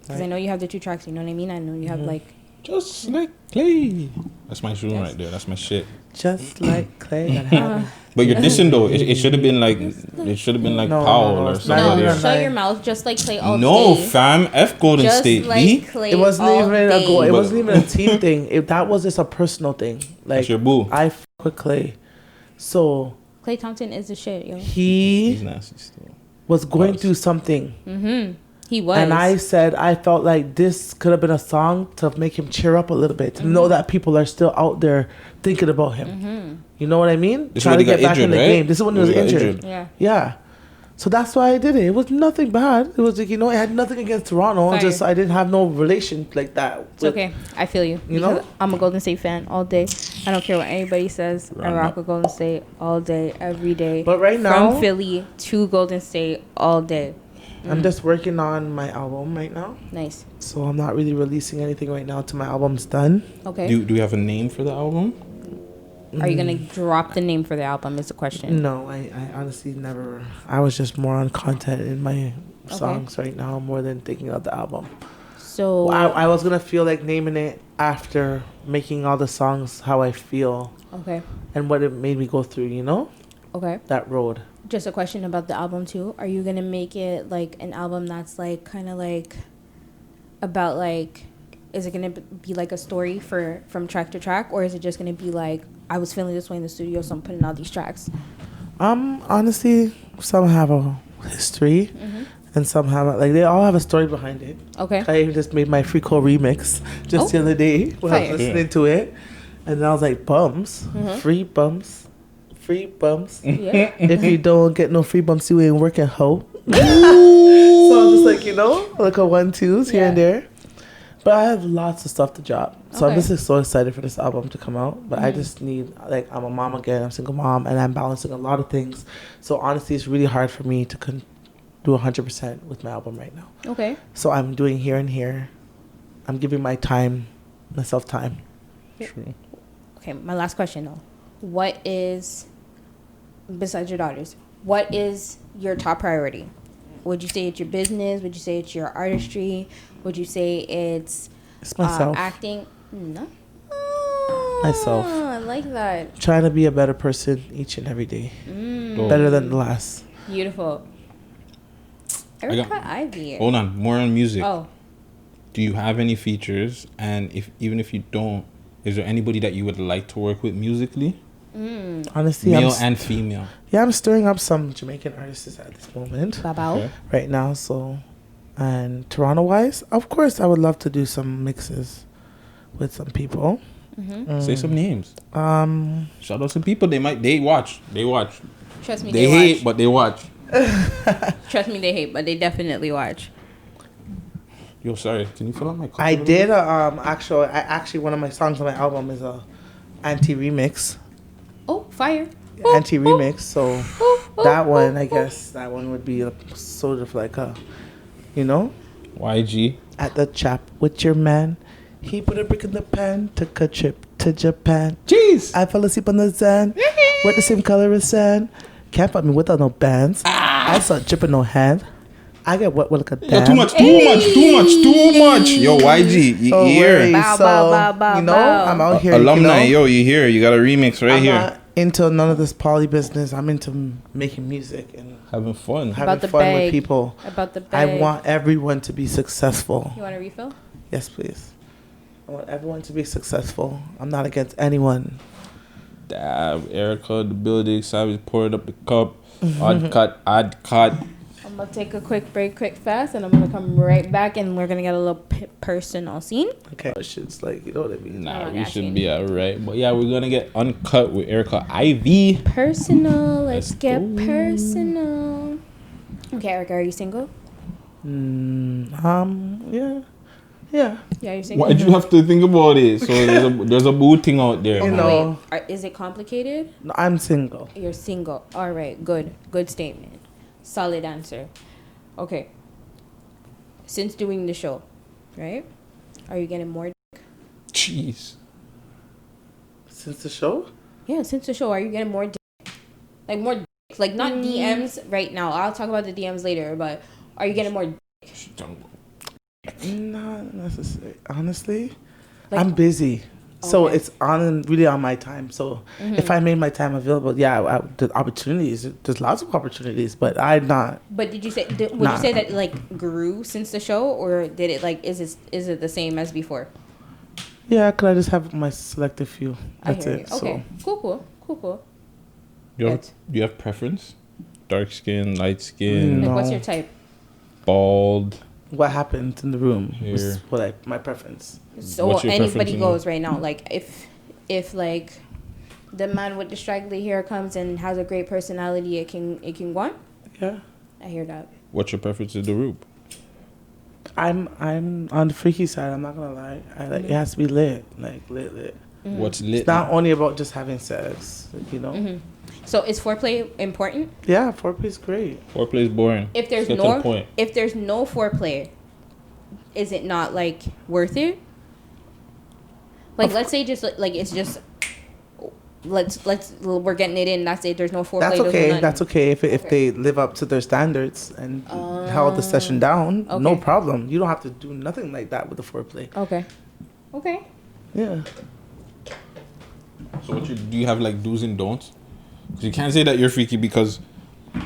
Because I know you have the 2 tracks. You know what I mean? I know you have like. Just like clay. That's my tune Yes. right there. That's my shit. Just like clay. That happened. But you're dissing though. It should have been like No, Powell no, or it's not somebody. even else. Shut your mouth. Just like Clay all No, day. fam. F Golden Just State. like B. Clay It wasn't all even day. a goal. It But- wasn't even a team thing. That was just a personal thing. Like That's your boo. I fuck with Clay, so Clay Thompson is the shit, yo. He's he nasty still. was going Was. through something. He was. And I said, I felt like this could have been a song to make him cheer up a little bit, to know that people are still out there thinking about him. You know what I mean? This is Trying when to he get got back in injured, the right? game. This is when he was He got injured. Yeah. Yeah. So that's why I did it. It was nothing bad. It was like, it had nothing against Toronto. Fire. Just I didn't have no relation like that. It's okay. I feel you. You know? Because I'm a Golden State fan all day. I don't care what anybody says. I Run rock up. with Golden State all day, every day. But right now- from Philly to Golden State all day. I'm just working on my album right now. Nice. So I'm not really releasing anything right now till my album's done. Okay. Do we have a name for the album? Are you gonna drop the name for the album? Is the question. No, I honestly never. I was just more on content in my songs right now more than thinking of the album. So I was going to feel like naming it after making all the songs how I feel okay. and what it made me go through, Okay. that road. Just a question about the album too. Are you gonna make it like an album that's like kind of like about like, is it gonna be like a story from track to track, or is it just gonna be like I was feeling this way in the studio, so I'm putting out these tracks? Honestly, some have a history and some have they all have a story behind it. Okay. I even just made my Freako remix just the other day when I was Fire. listening to it, and I was like, bumps, free bumps, free bumps. Yeah. If you don't get no free bumps, you ain't working, hoe. So I'm just like, like a 1-2s here and Yeah. there. But I have lots of stuff to drop. So I'm Okay. just so excited for this album to come out. But I just need, I'm a mom again. I'm a single mom, and I'm balancing a lot of things. So honestly, it's really hard for me to do 100% with my album right now. Okay. So I'm doing here and here. I'm giving myself time. True. Okay. My last question though, what is, besides your daughters, what is your top priority? Would you say it's your business? Would you say it's your artistry? Would you say it's myself. acting? No. Myself. I like that. Trying to be a better person each and every day. Oh. Better than the last. Beautiful. Erica Ivy. Hold on. More on music. Oh, Do you have any features? And even if you don't, is there anybody that you would like to work with musically? Honestly, Male and female. I'm stirring up some Jamaican artists at this moment. Babao. Okay. Right now, so. And Toronto-wise, of course, I would love to do some mixes with some people. Say some names. Um, Shout out some people. They watch. Trust me, They they hate, watch. but they watch. Trust me, they hate, but they definitely watch. Yo, sorry. Can you fill out my cup? I a little did bit? actually one of my songs on my album is a anti-remix. Oh, fire. Anti-remix. So that one, I guess, that one would be sort of like a, YG. at the chap with your man. He put a brick in the pan, took a trip to Japan. Jeez. I fell asleep on the sand. We're the same color as sand. Can't find me without no bands. I saw dripping no hand. I get wet with like a Yo, dam. too much. Yo, YG, you Don't here? worry. Bow, So, bow, bow, bow, bow. I'm out here. Alumni, yo, you here? You got a remix right I'm here. not into none of this poly business. I'm into making music and Having fun. having the fun bag. with people. About the I bag. want everyone to be successful. You want a refill? Yes, please. I want everyone to be successful. I'm not against anyone. Dab, Erica, the building, Savy poured up the cup. Odd cut. I'm gonna take a quick break, quick fast, and I'm gonna come right back, and we're gonna get a little personal scene. Okay. Shit's like, you know what I mean? Nah, Oh, we got should you. be alright. But yeah, we're gonna get uncut with Erica Ivy. Personal. Let's Let's get go. personal. Okay, Erica, are you single? Yeah. Yeah. Yeah, you're single. Why'd you have to think about it? So there's a boo thing out there. You man. know. Wait, is it complicated? No, I'm single. You're single. All right, good. Good statement. Solid answer. Okay. Since doing the show, right? Are you getting more? Jeez. Since the show? Yeah, since the show, are you getting more? Like more, like not DMs right now. I'll talk about the DMs later. But are you getting more? Not necessarily. Honestly, Like- I'm busy. So Okay. it's really on my time. So if I made my time available, yeah, the opportunities. There's lots of opportunities, but I'm not. But did you say? Would Nah. you say that like grew since the show, or did it like is it the same as before? Yeah, could I just have my selective few? That's I hear it. you. Okay, cool. Do you have preference? Dark skin, light skin, Like, No. what's your type? bald. So what happened in the room was Here. my preference. So What's your anybody preference in goes right now. Like if like the man with the straggly hair comes and has a great personality, it can go on. Yeah, I hear that. What's your preference in the room? I'm on the freaky side. I'm not gonna lie. I like it has to be lit, like lit. What's lit? It's not only about just having sex, you know. So is foreplay important? Yeah, foreplay is great. Foreplay is boring. If there's Let's get to the no point. if there's no foreplay, is it not like worth it? Like let's say just like it's just let's we're getting it in. That's it. There's no foreplay. That's there's no okay. nothing. That's okay if Okay. they live up to their standards and held the session down. No Okay. problem. You don't have to do nothing like that with the foreplay. Okay. Yeah. So do you have like do's and don'ts? Because you can't say that you're freaky because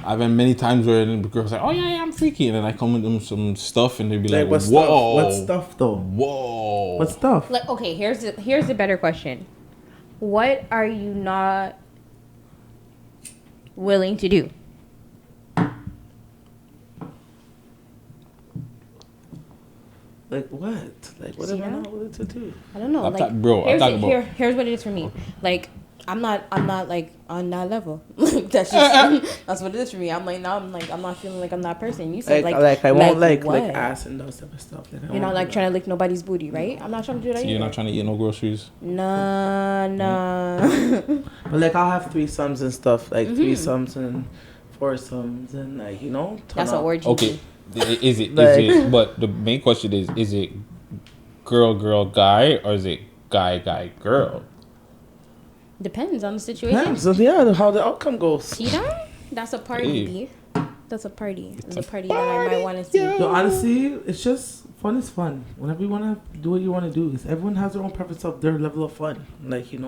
I've had many times where the girls like, oh yeah, I'm freaky, and then I come with them some stuff and they'd be like, Like what whoa, stuff? What stuff though? whoa, What stuff? Like okay, here's the better question. What are you not willing to do? Like what? Like what am I not willing to do? I don't know. I'm like, talking- bro, I'm here's, talking about- here's what it is for me. Like, I'm not like on that level. Like, that's just that's what it is for me. I'm like now I'm not feeling like I'm that person. You said Like I won't like what? ass and those type of stuff. Like, I You're won't not do like that. trying to lick nobody's booty, right? I'm not trying to do that. So you're either. not trying to eat no groceries. Nah. But like I'll have threesomes and stuff, like threesomes and foursomes and like turn That's up. what word. Okay, is it? Like- But the main question is it girl guy or is it guy girl? Depends on the situation. Yeah, so yeah, how the outcome goes. See that? That's a party. Hey. B. That's a party. It's a party that I might want to see. Yo, honestly, it's just fun is fun. Whenever you want to do what you want to do, is everyone has their own preference of their level of fun. Like it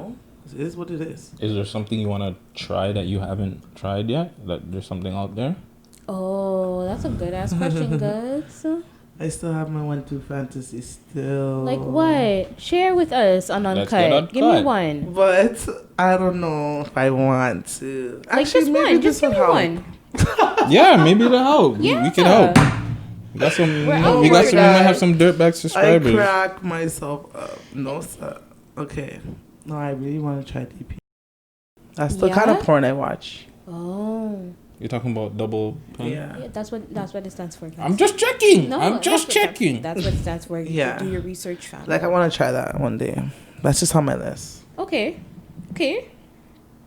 is what it is. Is there something you want to try that you haven't tried yet? That there's something out there? Oh, that's a good ass question, Guttz. I still have my 1-2 fantasy still. Like what? Share with us on Let's get Uncut. Give me Uncut. one. But I don't know if I want to. Like just maybe one. Just this give me will help. one. Yeah, maybe it'll help. Yeah. We can help. We got some. We're we got out. some. We might have some dirtbag I subscribers. crack myself up. No, sir. Okay. No, I really want to try DP. That's the kind Yeah? of porn I watch. Oh, You're talking about double pen? Yeah. that's what it stands for. Guys. I'm just checking. No, I'm that's just what- checking. That's what it stands for. Yeah. Do your research, fam. Like I want to try that one day. That's just on my list. Okay. It's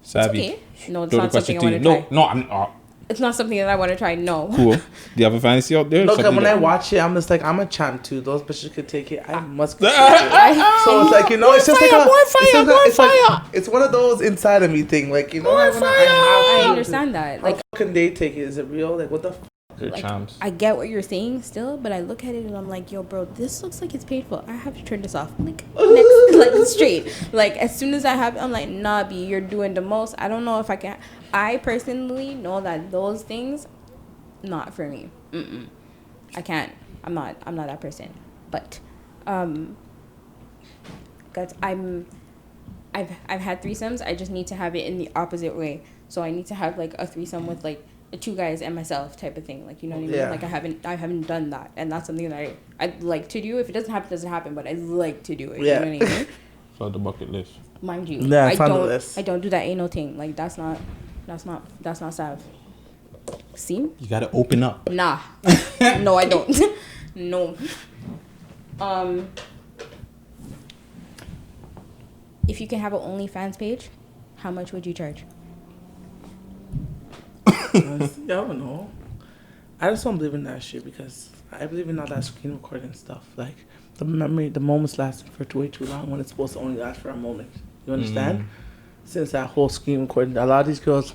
Savvy. okay. No, it's Throw the not something question I to want you. to No, try. no, I'm It's not something that I want to try. No. cool. Do you have a fantasy out there? Look, Something when I that- watch it, I'm just like, I'm a champ too. Those bitches could take it. I must take it. So it's like, it's just like it's one of those inside of me thing. Like, I understand that. Like, Like, how can they take it? Is it real? Like, what the They're like champs. I get what you're saying still, but I look at it and I'm like, yo, bro, this looks like it's painful. I have to turn this off. Like, next, like straight. Like, as soon as I have it, I'm like, nah, B, you're doing the most. I don't know if I can. I personally know that those things, not for me. I can't. I'm not that person. But, guys, I've had threesomes. I just need to have it in the opposite way. So I need to have like a threesome with like the two guys and myself type of thing. Like, you know what I mean? Yeah. Like I haven't done that, and that's something that I'd like to do. If it doesn't happen, it doesn't happen. But I'd like to do it. Yeah. You know what I mean? So the bucket list. Mind you, Yeah, it's on the list. I don't do that anal thing. Like that's not sav. See? You gotta open up. Nah. No, I don't. No. If you can have an OnlyFans page, how much would you charge? Honestly, I don't know. I just don't believe in that shit because I believe in all that screen recording stuff. Like the memory, the moments lasting for way too long when it's supposed to only last for a moment. You understand? Since that whole screen recording, a lot of these girls,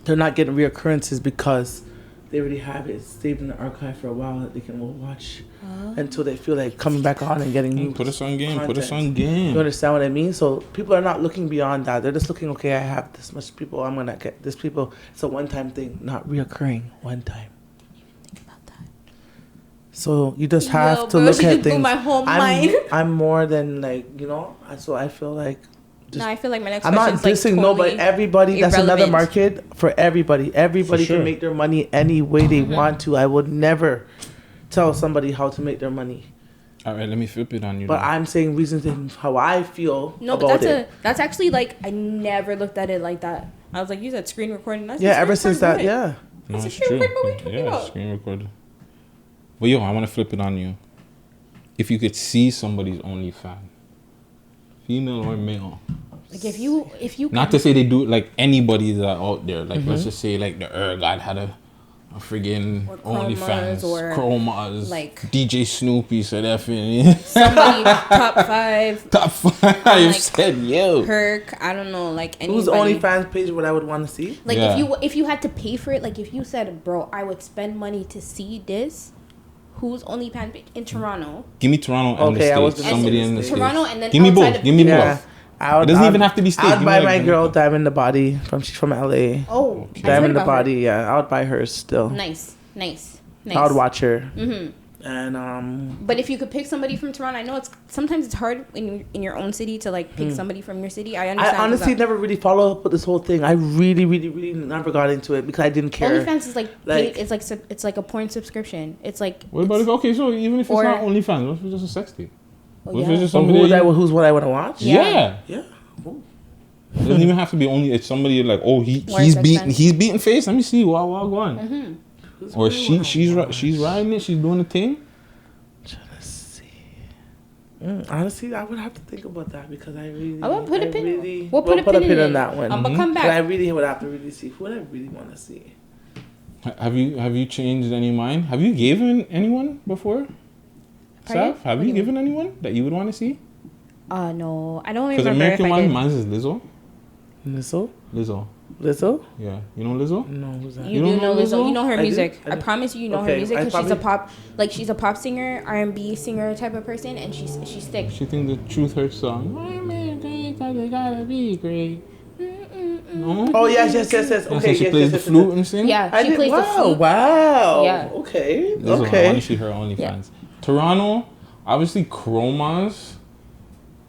they're not getting reoccurrences because they already have it saved in the archive for a while that they can go watch until they feel like coming back on and getting new. Put us on game. Content. Put us on game. You understand what I mean? So people are not looking beyond that. They're just looking, okay, I have this much people. I'm gonna get this people. It's a one-time thing, not reoccurring. One time. Think about that. So you just have Yo, to bro, look she at just blew things. my whole mind. I'm more than like so I feel like. No, I feel like my next I'm not question is dissing like totally nobody. Everybody, that's another irrelevant. market for everybody. Everybody For sure. can make their money any way they Mm-hmm. want to. I would never tell somebody how to make their money. All right, let me flip it on you. But then. I'm saying reasons in how I feel No, but about that's it. that's actually like I never looked at it like that. I was like, you said screen recording. I said Yeah, screen ever since that, recording, what? yeah. No, It's a it's screen true. record, what are you talking Yeah, about? screen record. But yo, I want to flip it on you. If you could see somebody's OnlyFans, female or male, Like if you not to say they do like anybody that out there. Like let's just say like the God had a friggin' Or Chromas OnlyFans, or, Chromas, like- DJ Snoopy said definitely somebody top 5 top 5 like, said yo. Herc, I don't know, like anybody. Whose OnlyFans page would I would want to see? Like Yeah. if you had to pay for it, like if you said, bro, I would spend money to see this. Who's OnlyFans page in Toronto? Give me Toronto and Okay, I the was States. gonna Somebody say in the States. Toronto States. and then Give me outside both. of- Give me Yeah. both. It doesn't even have to be States. I'd Give me buy like my the- girl Diamond the Body she's from LA. Oh, I've heard Diamond the about her. Body, yeah. I would buy hers still. Nice. I would watch her. Mm-hmm. And But if you could pick somebody from Toronto, I know sometimes it's hard in your own city to like pick somebody from your city. I understand. I honestly never really followed up with this whole thing. I really, really, really never got into it because I didn't care. OnlyFans is like Like- it's like a porn subscription. It's like What about if okay? So even if it's Or- not OnlyFans, what if it's just a sex tape? oh, What if yeah. it's just So somebody? who's what I want to watch? Yeah. Yeah. It doesn't even have to be only. It's somebody like, oh, Or he's sex beating fans. he's beating face. Let me see. Wow, go on. Mm-hmm. Or she's riding it. She's doing the thing. Let's see. Honestly, I would have to think about that because I really. I will put a I pin. Really, We'll put a pin in it. that one. But come But I back. really would have to really see who would I really want to see. Have you changed any mind? Have you given anyone before? Pardon? Saf, have What do you you given anyone that you would want to see? No, I don't Because remember if American I one, did. mine's is Lizzo. Lizzo? Lizzo. Yeah, you know Lizzo. No, who's that? You You do don't know know Lizzo. Lizzo? You know her I do. music. I I do. promise you know her Okay, music I because she's a probably- she's a pop singer, R&B singer type of person, and she sticks. She thinks the truth hurts song. They gotta be great. No. Oh yes. And Okay, so she yes, plays yes, the yes, flute yes. and sing. Yeah, I she did, plays the wow, flute. wow. Yeah. Okay. Lizzo, I want Okay. to see her OnlyFans. Yeah. Toronto, obviously Chromas.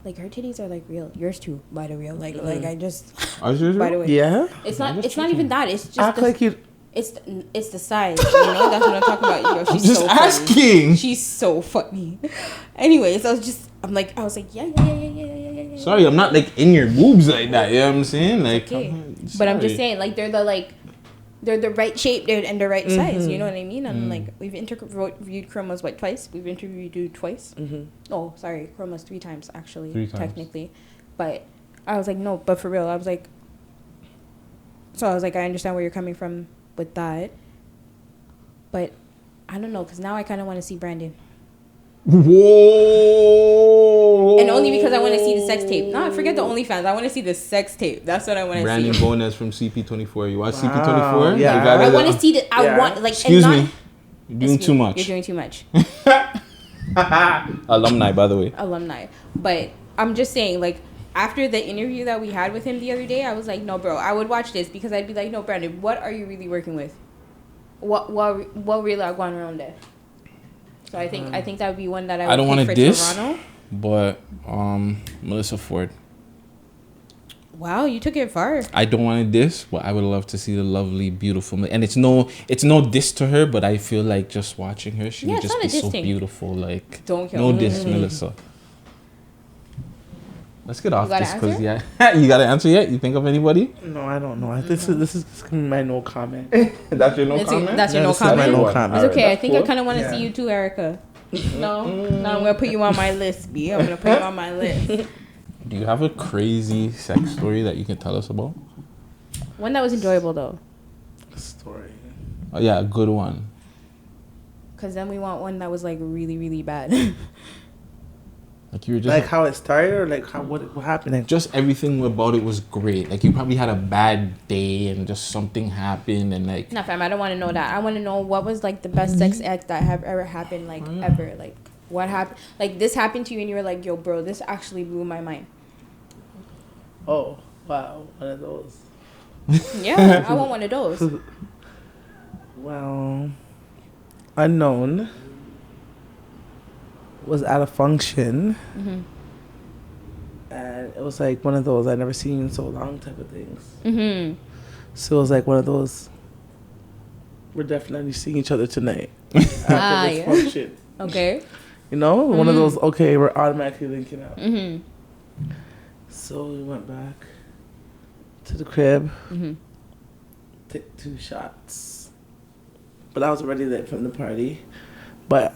Like her titties are like real. Yours too, by the real. Like I just. Are yours By the real? way, Yeah. it's I'm not. just It's not even that. It's just. Act the, like you. it's the size. You know, that's what I'm talking about. Yo, I'm she's just so funny. asking. She's so funny. Anyways, I was like, yeah. Sorry, I'm not like in your boobs like that. You know what I'm saying? Like, Okay. But I'm just sorry. saying, like they're the right shape, and the right size. You know what I mean? And like we've interviewed Chromas twice. We've interviewed you twice. Oh, sorry, Chromas 3 times actually. 3 times. Technically, but I was like, no, but for real, I was like, I understand where you're coming from with that, but I don't know, because now I kind of want to see Brandon. Whoa. And only because I want to see the sex tape. No, forget the OnlyFans. I want to see the sex tape. That's what I want to Brandon see. Bonez from CP24. You watch Wow, CP24? yeah. You gotta- I want to see the. I Yeah. want like. Excuse and me. not, You're doing too much. You're doing too much. Alumni, by the way. Alumni. But I'm just saying, like, after the interview that we had with him the other day, I was like, no, bro, I would watch this because I'd be like, no, Brandon, what are you really working with? What really are going around there? So I think that would be one that I don't would want pick to for diss, Toronto. but Melissa Ford. Wow, you took it far. I don't want to diss, but I would love to see the lovely, beautiful. And it's no diss to her, but I feel like just watching her, she Yeah, would it's just not be a diss so thing. beautiful. Like, Don't kill no me. diss, Melissa. Let's get off gotta this because answer? yeah, you gotta answer yet. You think of anybody? No, I don't know. This is gonna be my no comment. That's your no That's comment. that's your no this is my comment. no comment. It's okay. I think I cool. kind of want to see you too, Erica. No, I'm gonna put you on my list, B. I'm gonna put you on my list. Do you have a crazy sex story that you can tell us about? One that was enjoyable though. Story. Oh yeah, a good one. Because then we want one that was like really, really bad. Like you were just Like how it started, or like how what happened? Like, just everything about it was great. Like you probably had a bad day and just something happened and like. No, fam, I don't want to know that. I want to know what was like the best sex act that have ever happened, like ever. Like what happened? Like this happened to you and you were like, yo, bro, this actually blew my mind. oh wow, one of those. Yeah, I want one of those. Well, unknown was at a function, and it was like one of those I never seen you in so long type of things. So it was like one of those. We're definitely seeing each other tonight after this function. Okay. You know, one of those. Okay, we're automatically linking up. So we went back to the crib, took 2 shots, but I was already lit from the party. But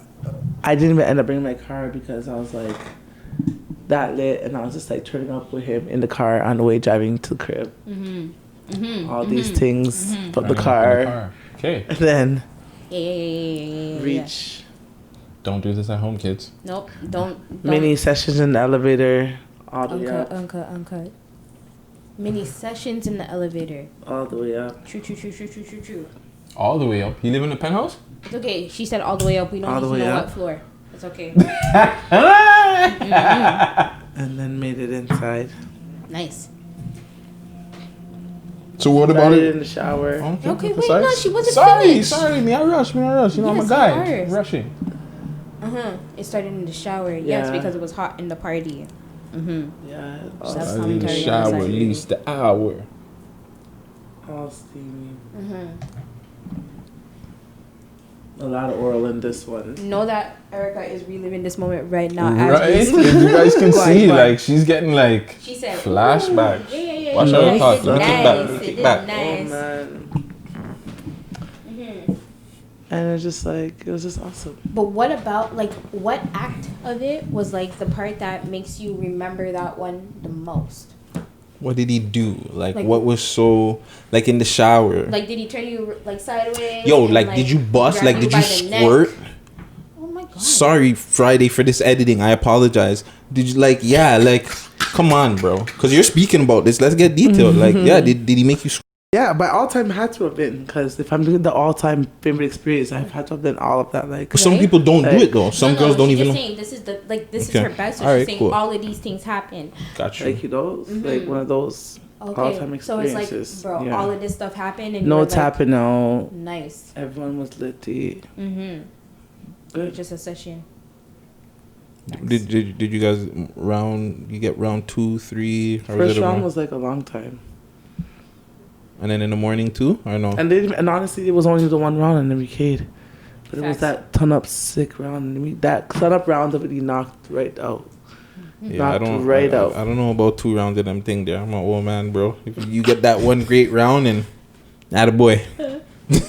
I didn't even end up bringing my car because I was like that lit, and I was just like turning up with him in the car on the way driving to the crib. All these things, but the car. Okay. And then Yeah. reach Don't do this at home, kids. Nope. Don't. mini sessions in the elevator, all the way up. Uncut. Mini sessions in the elevator. All the way up. True. All the way up. You live in a penthouse? It's okay. She said all the way up. We don't All need the to way know up. what floor. It's okay. And then made it inside. Nice. So what about Started it? in the shower. Okay, wait, Sorry. no, she wasn't Sorry, finished. sorry, me I rush. You know, I'm a Yes, guy. you are. Rushing. It started in the shower. Yes, Yeah. because it was hot in the party. Yeah. That's I in the commentary on shower the at side. least the hour. All steamy. A lot of oral in this one. Know that Erica is reliving this moment right now. Right? As If we speak. you guys can Go on, see, go on. like she's getting like She said, flashbacks. Yeah. Watch yeah, out, yeah. talk. It's Let me kick back, let me nice. kick It back. is nice. Oh man. And it's just like, it was just awesome. But what about, like, what act of it was, like, the part that makes you remember that one the most? What did he do? Like Like- what was so like in the shower? Like, did he turn you, like, sideways? Yo, and, like did you bust? grab Like did by you the neck? squirt? Oh, my God. Sorry, Friday, for this editing. I apologize. Did you like? Yeah, like, come on, bro. Because you're speaking about this. Let's get detailed. Like, yeah, did he make you? Yeah, by all time had to have been, because if I'm doing the all time favorite experience, I've had to have done all of that. Like, But some Right? people don't do Like- it though. Some No, girls don't she's even just know. saying this is the, like, this Okay. is her best. So All she's right, saying cool. all of these things happen. Got you. like you know, like one of those all time Okay, so it's experiences. like, bro, Yeah. all of this stuff happened and No you were like, tapping out. nice. Everyone was litty. It Good. was just a session. Did you guys round? You get round 2, 3, or was First it a round round? was like a long time. And then in the morning too, or no? And honestly, it was only the one round, and then we caved. But it was Facts. that ton up sick round, and that ton up round of it, he knocked right out. Yeah, I knocked don't. right I, out. I don't know about 2 rounds of them thing there. I'm an old man, bro. If you get that one great round and, attaboy.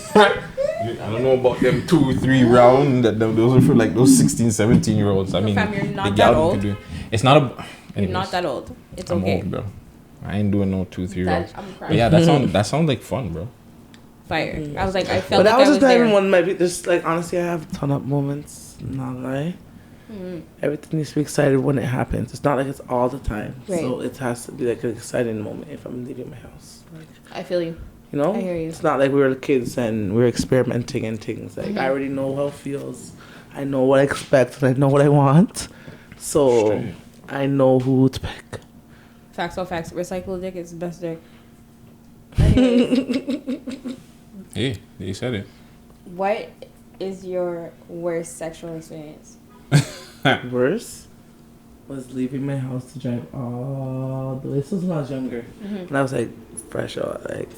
I don't know about them 2, 3 round. Those are for like those 16, 17-year-olds. I mean, fam, you're not the that gal old. could do. It's not a. You're anyways, not that old. It's I'm okay. old, bro. I ain't doing no 2, 3 rounds. I'm But crying. yeah, that sounds like fun, bro. Fire. I was like, I felt But that like was I just was not there. even one of my. Just like honestly, I have ton up moments. Not lie. Everything needs to be excited when it happens. It's not like it's all the time. Right. So it has to be like an exciting moment if I'm leaving my house. Like, I feel you. you know, I hear you. It's not like we were kids and we were experimenting and things. Like I already know how it feels. I know what I expect and I know what I want. So Straight. I know who to pick. Facts, all facts. Recycled dick is the best dick. Anyways, Hey, you said it. what is your worst sexual experience? Worse was leaving my house to drive all the way. This was when I was younger. When I was like fresh out, like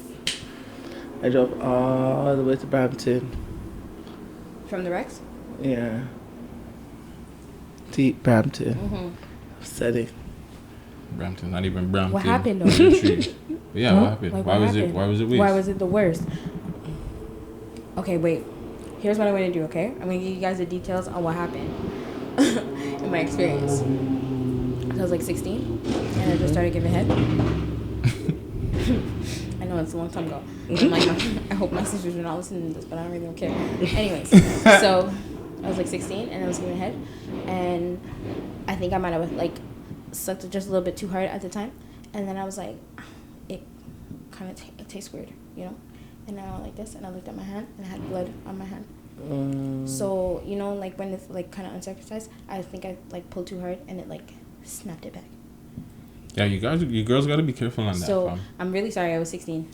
I drove all the way to Brampton. From the Rex? Yeah. Deep Brampton. Setting. Brampton, not even Brampton. What happened, though? But yeah, what happened? Like, Why what was happened? it? Why was it waste? Why was it the worst? Okay, wait. Here's what I'm going to do, okay? I'm going to give you guys the details on what happened in my experience. I was like 16, and I just started giving head. I know it's a long time ago. I'm like, I hope my sisters are not listening to this, but I don't really don't care. Anyways, so I was like 16 and I was giving head, and I think I might have like sucked it just a little bit too hard at the time, and then I was like, it kind of it tastes weird, you know, and then I went like this, and I looked at my hand, and I had blood on my hand. So you know, like when it's like kind of uncircumcised, I think I like pulled too hard, and it like snapped it back. Yeah, you girls got to be careful on that. So I'm really sorry. I was 16.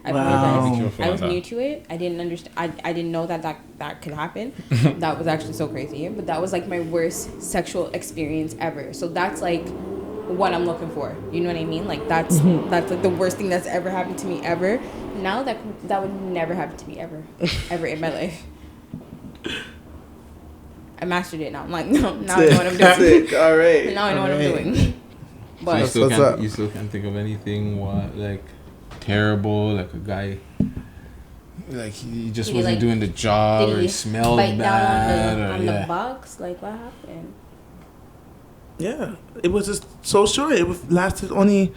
I Wow. realized I was new to it. I didn't understand. I didn't know that could happen. That was actually so crazy. But that was like my worst sexual experience ever. So that's like what I'm looking for. You know what I mean? Like that's like the worst thing that's ever happened to me ever. Now that would never happen to me ever in my life. I mastered it now. I'm like, no, now I know what I'm doing. Sick. All right. Now I know what I'm doing. So you But still can't think of anything like terrible, like a guy like he just Did he, wasn't like, doing the job, or he smelled bite bad, down on or the box? Like what happened? Yeah, it was just so short. It lasted only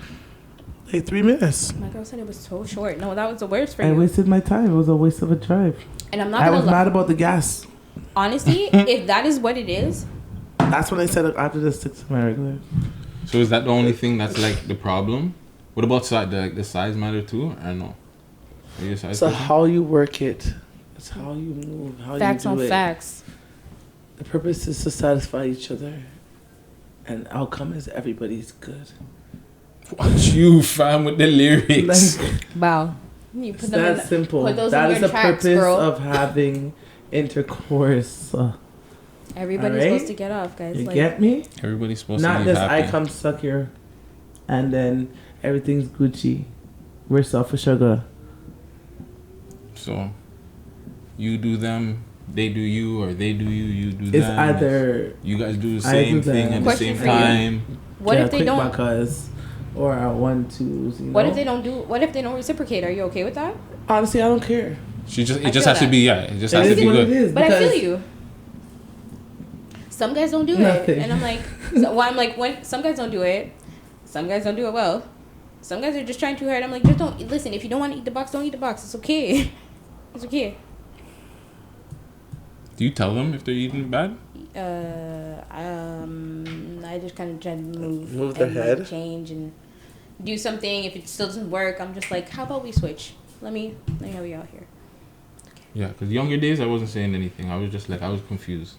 like 3 minutes. My girl said it was so short. No, that was the worst for I you. wasted my time. It was a waste of a drive. And I'm not I gonna was lie. mad about the gas. Honestly, if that is what it is, That's when I said after the 6 of my regular. So is that the only thing that's like the problem? What about the size matter too, or no? Are you a size So person? how you work it, it's how you move, how facts you do on it. facts. The purpose is to satisfy each other, and the outcome is everybody's good. Watch you, fam, with the lyrics. Like, Wow. You it's put them that in, simple. put those That in is your the tracks, purpose bro. of having intercourse. Everybody's Alright? supposed to get off, guys. You Like, get me? Everybody's supposed Not to be this happy. I come suck your, and then everything's Gucci. We're selfish sugar. So you do them, they do you, or they do you, you do them. It's either you guys do the I same do thing them. at the Question same for you. time. what if they quick don't? bakas or a 1-2s. You know? What if they don't do? What if they don't reciprocate? Are you okay with that? Honestly, I don't care. I It just feel has to that. be it just It has to is be what it good. is. But I feel because you. Some guys don't do Nothing. it, and I'm like, so, well, I'm like, when some guys don't do it, some guys don't do it well. Some guys are just trying too hard. I'm like, just don't listen. If you don't want to eat the box, don't eat the box. It's okay. It's okay. Do you tell them if they're eating bad? I just kind of try to move their and, head. like, change and do something. If it still doesn't work, I'm just like, how about we switch? Let me help you out here. Yeah, because younger days I wasn't saying anything. I was just like, I was confused.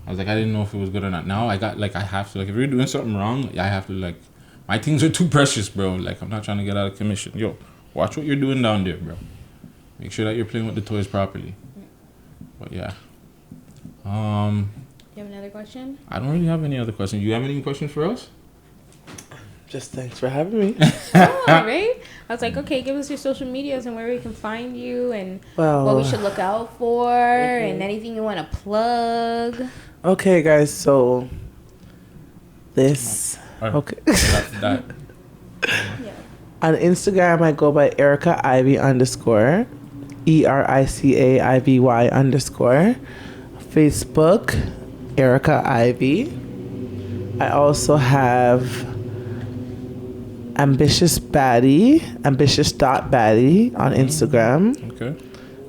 I was like, I didn't know if it was good or not. Now I got like, I have to, like, if you're doing something wrong, I have to, like, my things are too precious, bro. Like, I'm not trying to get out of commission. Yo, watch what you're doing down there, bro. Make sure that you're playing with the toys properly. But yeah. You have another question? I don't really have any other questions. You have any questions for us? Just thanks for having me. Oh, right? I was like, okay, give us your social medias and where we can find you and Well, what we should look out for and anything you want to plug. okay, guys. So this. Alright. Okay. That. Yeah. On Instagram, I go by Erica Ivy _ ERICAIVY _ Facebook, Erica Ivy. I also have ambitious.baddie on Instagram. Okay.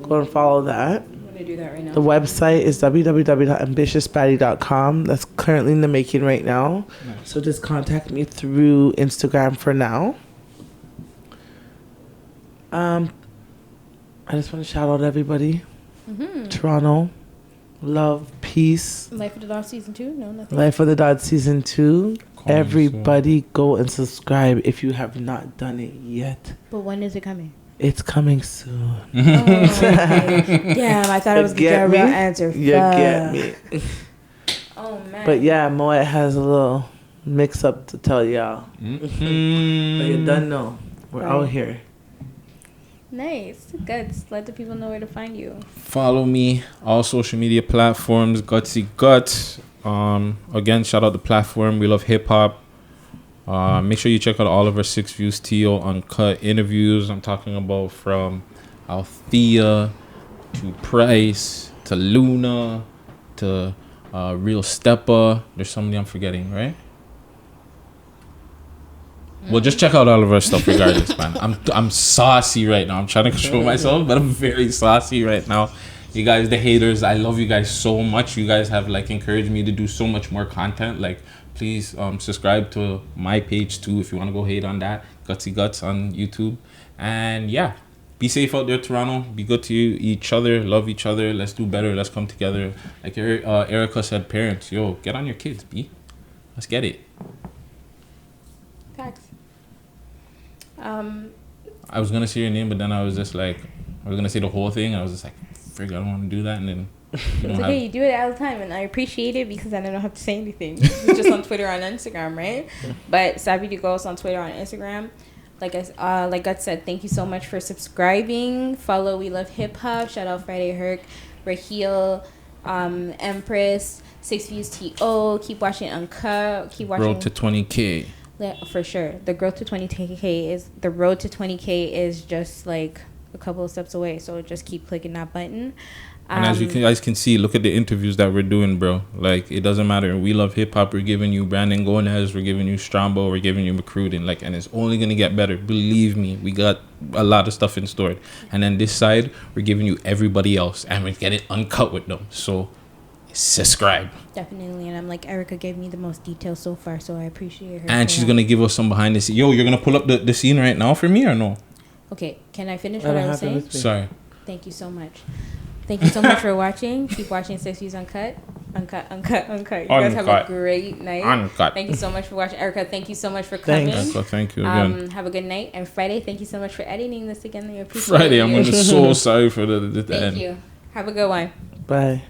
Go and follow that. I'm going to do that right now. The website is www.ambitiousbaddie.com. That's currently in the making right now. Nice. So just contact me through Instagram for now. I just want to shout out everybody. Toronto. Love, peace. Life of the Dog Season 2? No, nothing. Life of the Dod Season 2. Coming Everybody go and subscribe if you have not done it yet. But when is it coming? It's coming soon. Oh, okay. Damn, I thought I was going to get a real answer. You get me. Oh, man. But yeah, Moet has a little mix up to tell y'all. But you done know. We're Right. out here. Nice. Guts. Let the people know where to find you. Follow me all social media platforms, Guttzy Guttz. Again, shout out the platform. We love hip hop. Make sure you check out all of our 6 Views TO Uncut interviews. I'm talking about from Althea to Price to Luna to Real Steppa. There's somebody I'm forgetting, right? Well, just check out all of our stuff regardless, man. I'm saucy right now. I'm trying to control myself, but I'm very saucy right now. You guys, the haters, I love you guys so much. You guys have like encouraged me to do so much more content. Like, please subscribe to my page too if you want to go hate on that. Gutsy Guttz on YouTube. And yeah, be safe out there, Toronto. Be good to each other. Love each other. Let's do better. Let's come together. Like Erica said, parents, yo, get on your kids, B. Let's get it. Facts. I was gonna say your name, but then I was just like, I was gonna say the whole thing. And I was just like, frig, I don't want to do that. And then you It's okay, you do it all the time, and I appreciate it because then I don't have to say anything. It's just on Twitter and Instagram, right? But Savy to Ghost on Twitter and Instagram. Like Guttz said, thank you so much for subscribing. Follow We Love Hip Hop. Shout out Friday Herc, Raheel, Empress, 6 Views TO. Keep watching Uncut. Keep watching Road to 20K. For sure. The road to 20K is just like a couple of steps away. So just keep clicking that button. And as you guys can see, look at the interviews that we're doing, bro. Like, it doesn't matter. We Love Hip Hop. We're giving you Brandon Gonez. We're giving you Strombo. We're giving you McCruden. Like, and it's only going to get better. Believe me. We got a lot of stuff in store. And then this side, we're giving you everybody else. And we're getting uncut with them. So, subscribe. Definitely. And I'm like, Erica gave me the most details so far. So I appreciate her. And she's going to give us some behind the scenes. Yo, you're going to pull up the scene right now for me or no? Okay. Can I finish what I was saying? Sorry. Thank you so much. Thank you so much for watching. Keep watching 6 Views Uncut. Uncut. You guys have a great night. Uncut. Thank you so much for watching. Erica, thank you so much for coming. Thank you again. Have a good night. And Friday, thank you so much for editing this again. I appreciate Friday, you. I'm so sorry for the Thank end. you. Have a good one. Bye.